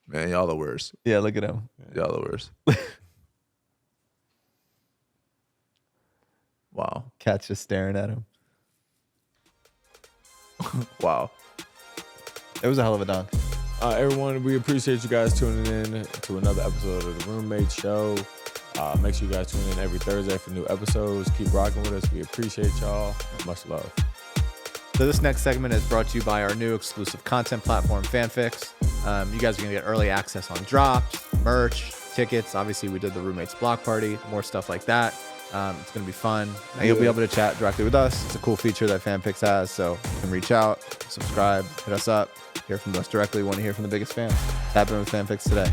Man, y'all the worst. Yeah, look at him. Y'all the worst. Wow. Cat's just staring at him. Wow. It was a hell of a dunk. Everyone, we appreciate you guys tuning in to another episode of the Roommate Show. Make sure you guys tune in every Thursday for new episodes. Keep rocking with us. We appreciate y'all. Much love. So this next segment is brought to you by our new exclusive content platform, Fanfix. You guys are going to get early access on drops, merch, tickets. Obviously, we did the roommates block party, more stuff like that. It's going to be fun. And you'll be able to chat directly with us. It's a cool feature that Fanfix has, so you can reach out, subscribe, hit us up, hear from us directly. We want to hear from the biggest fans. Tap in with Fanfix today.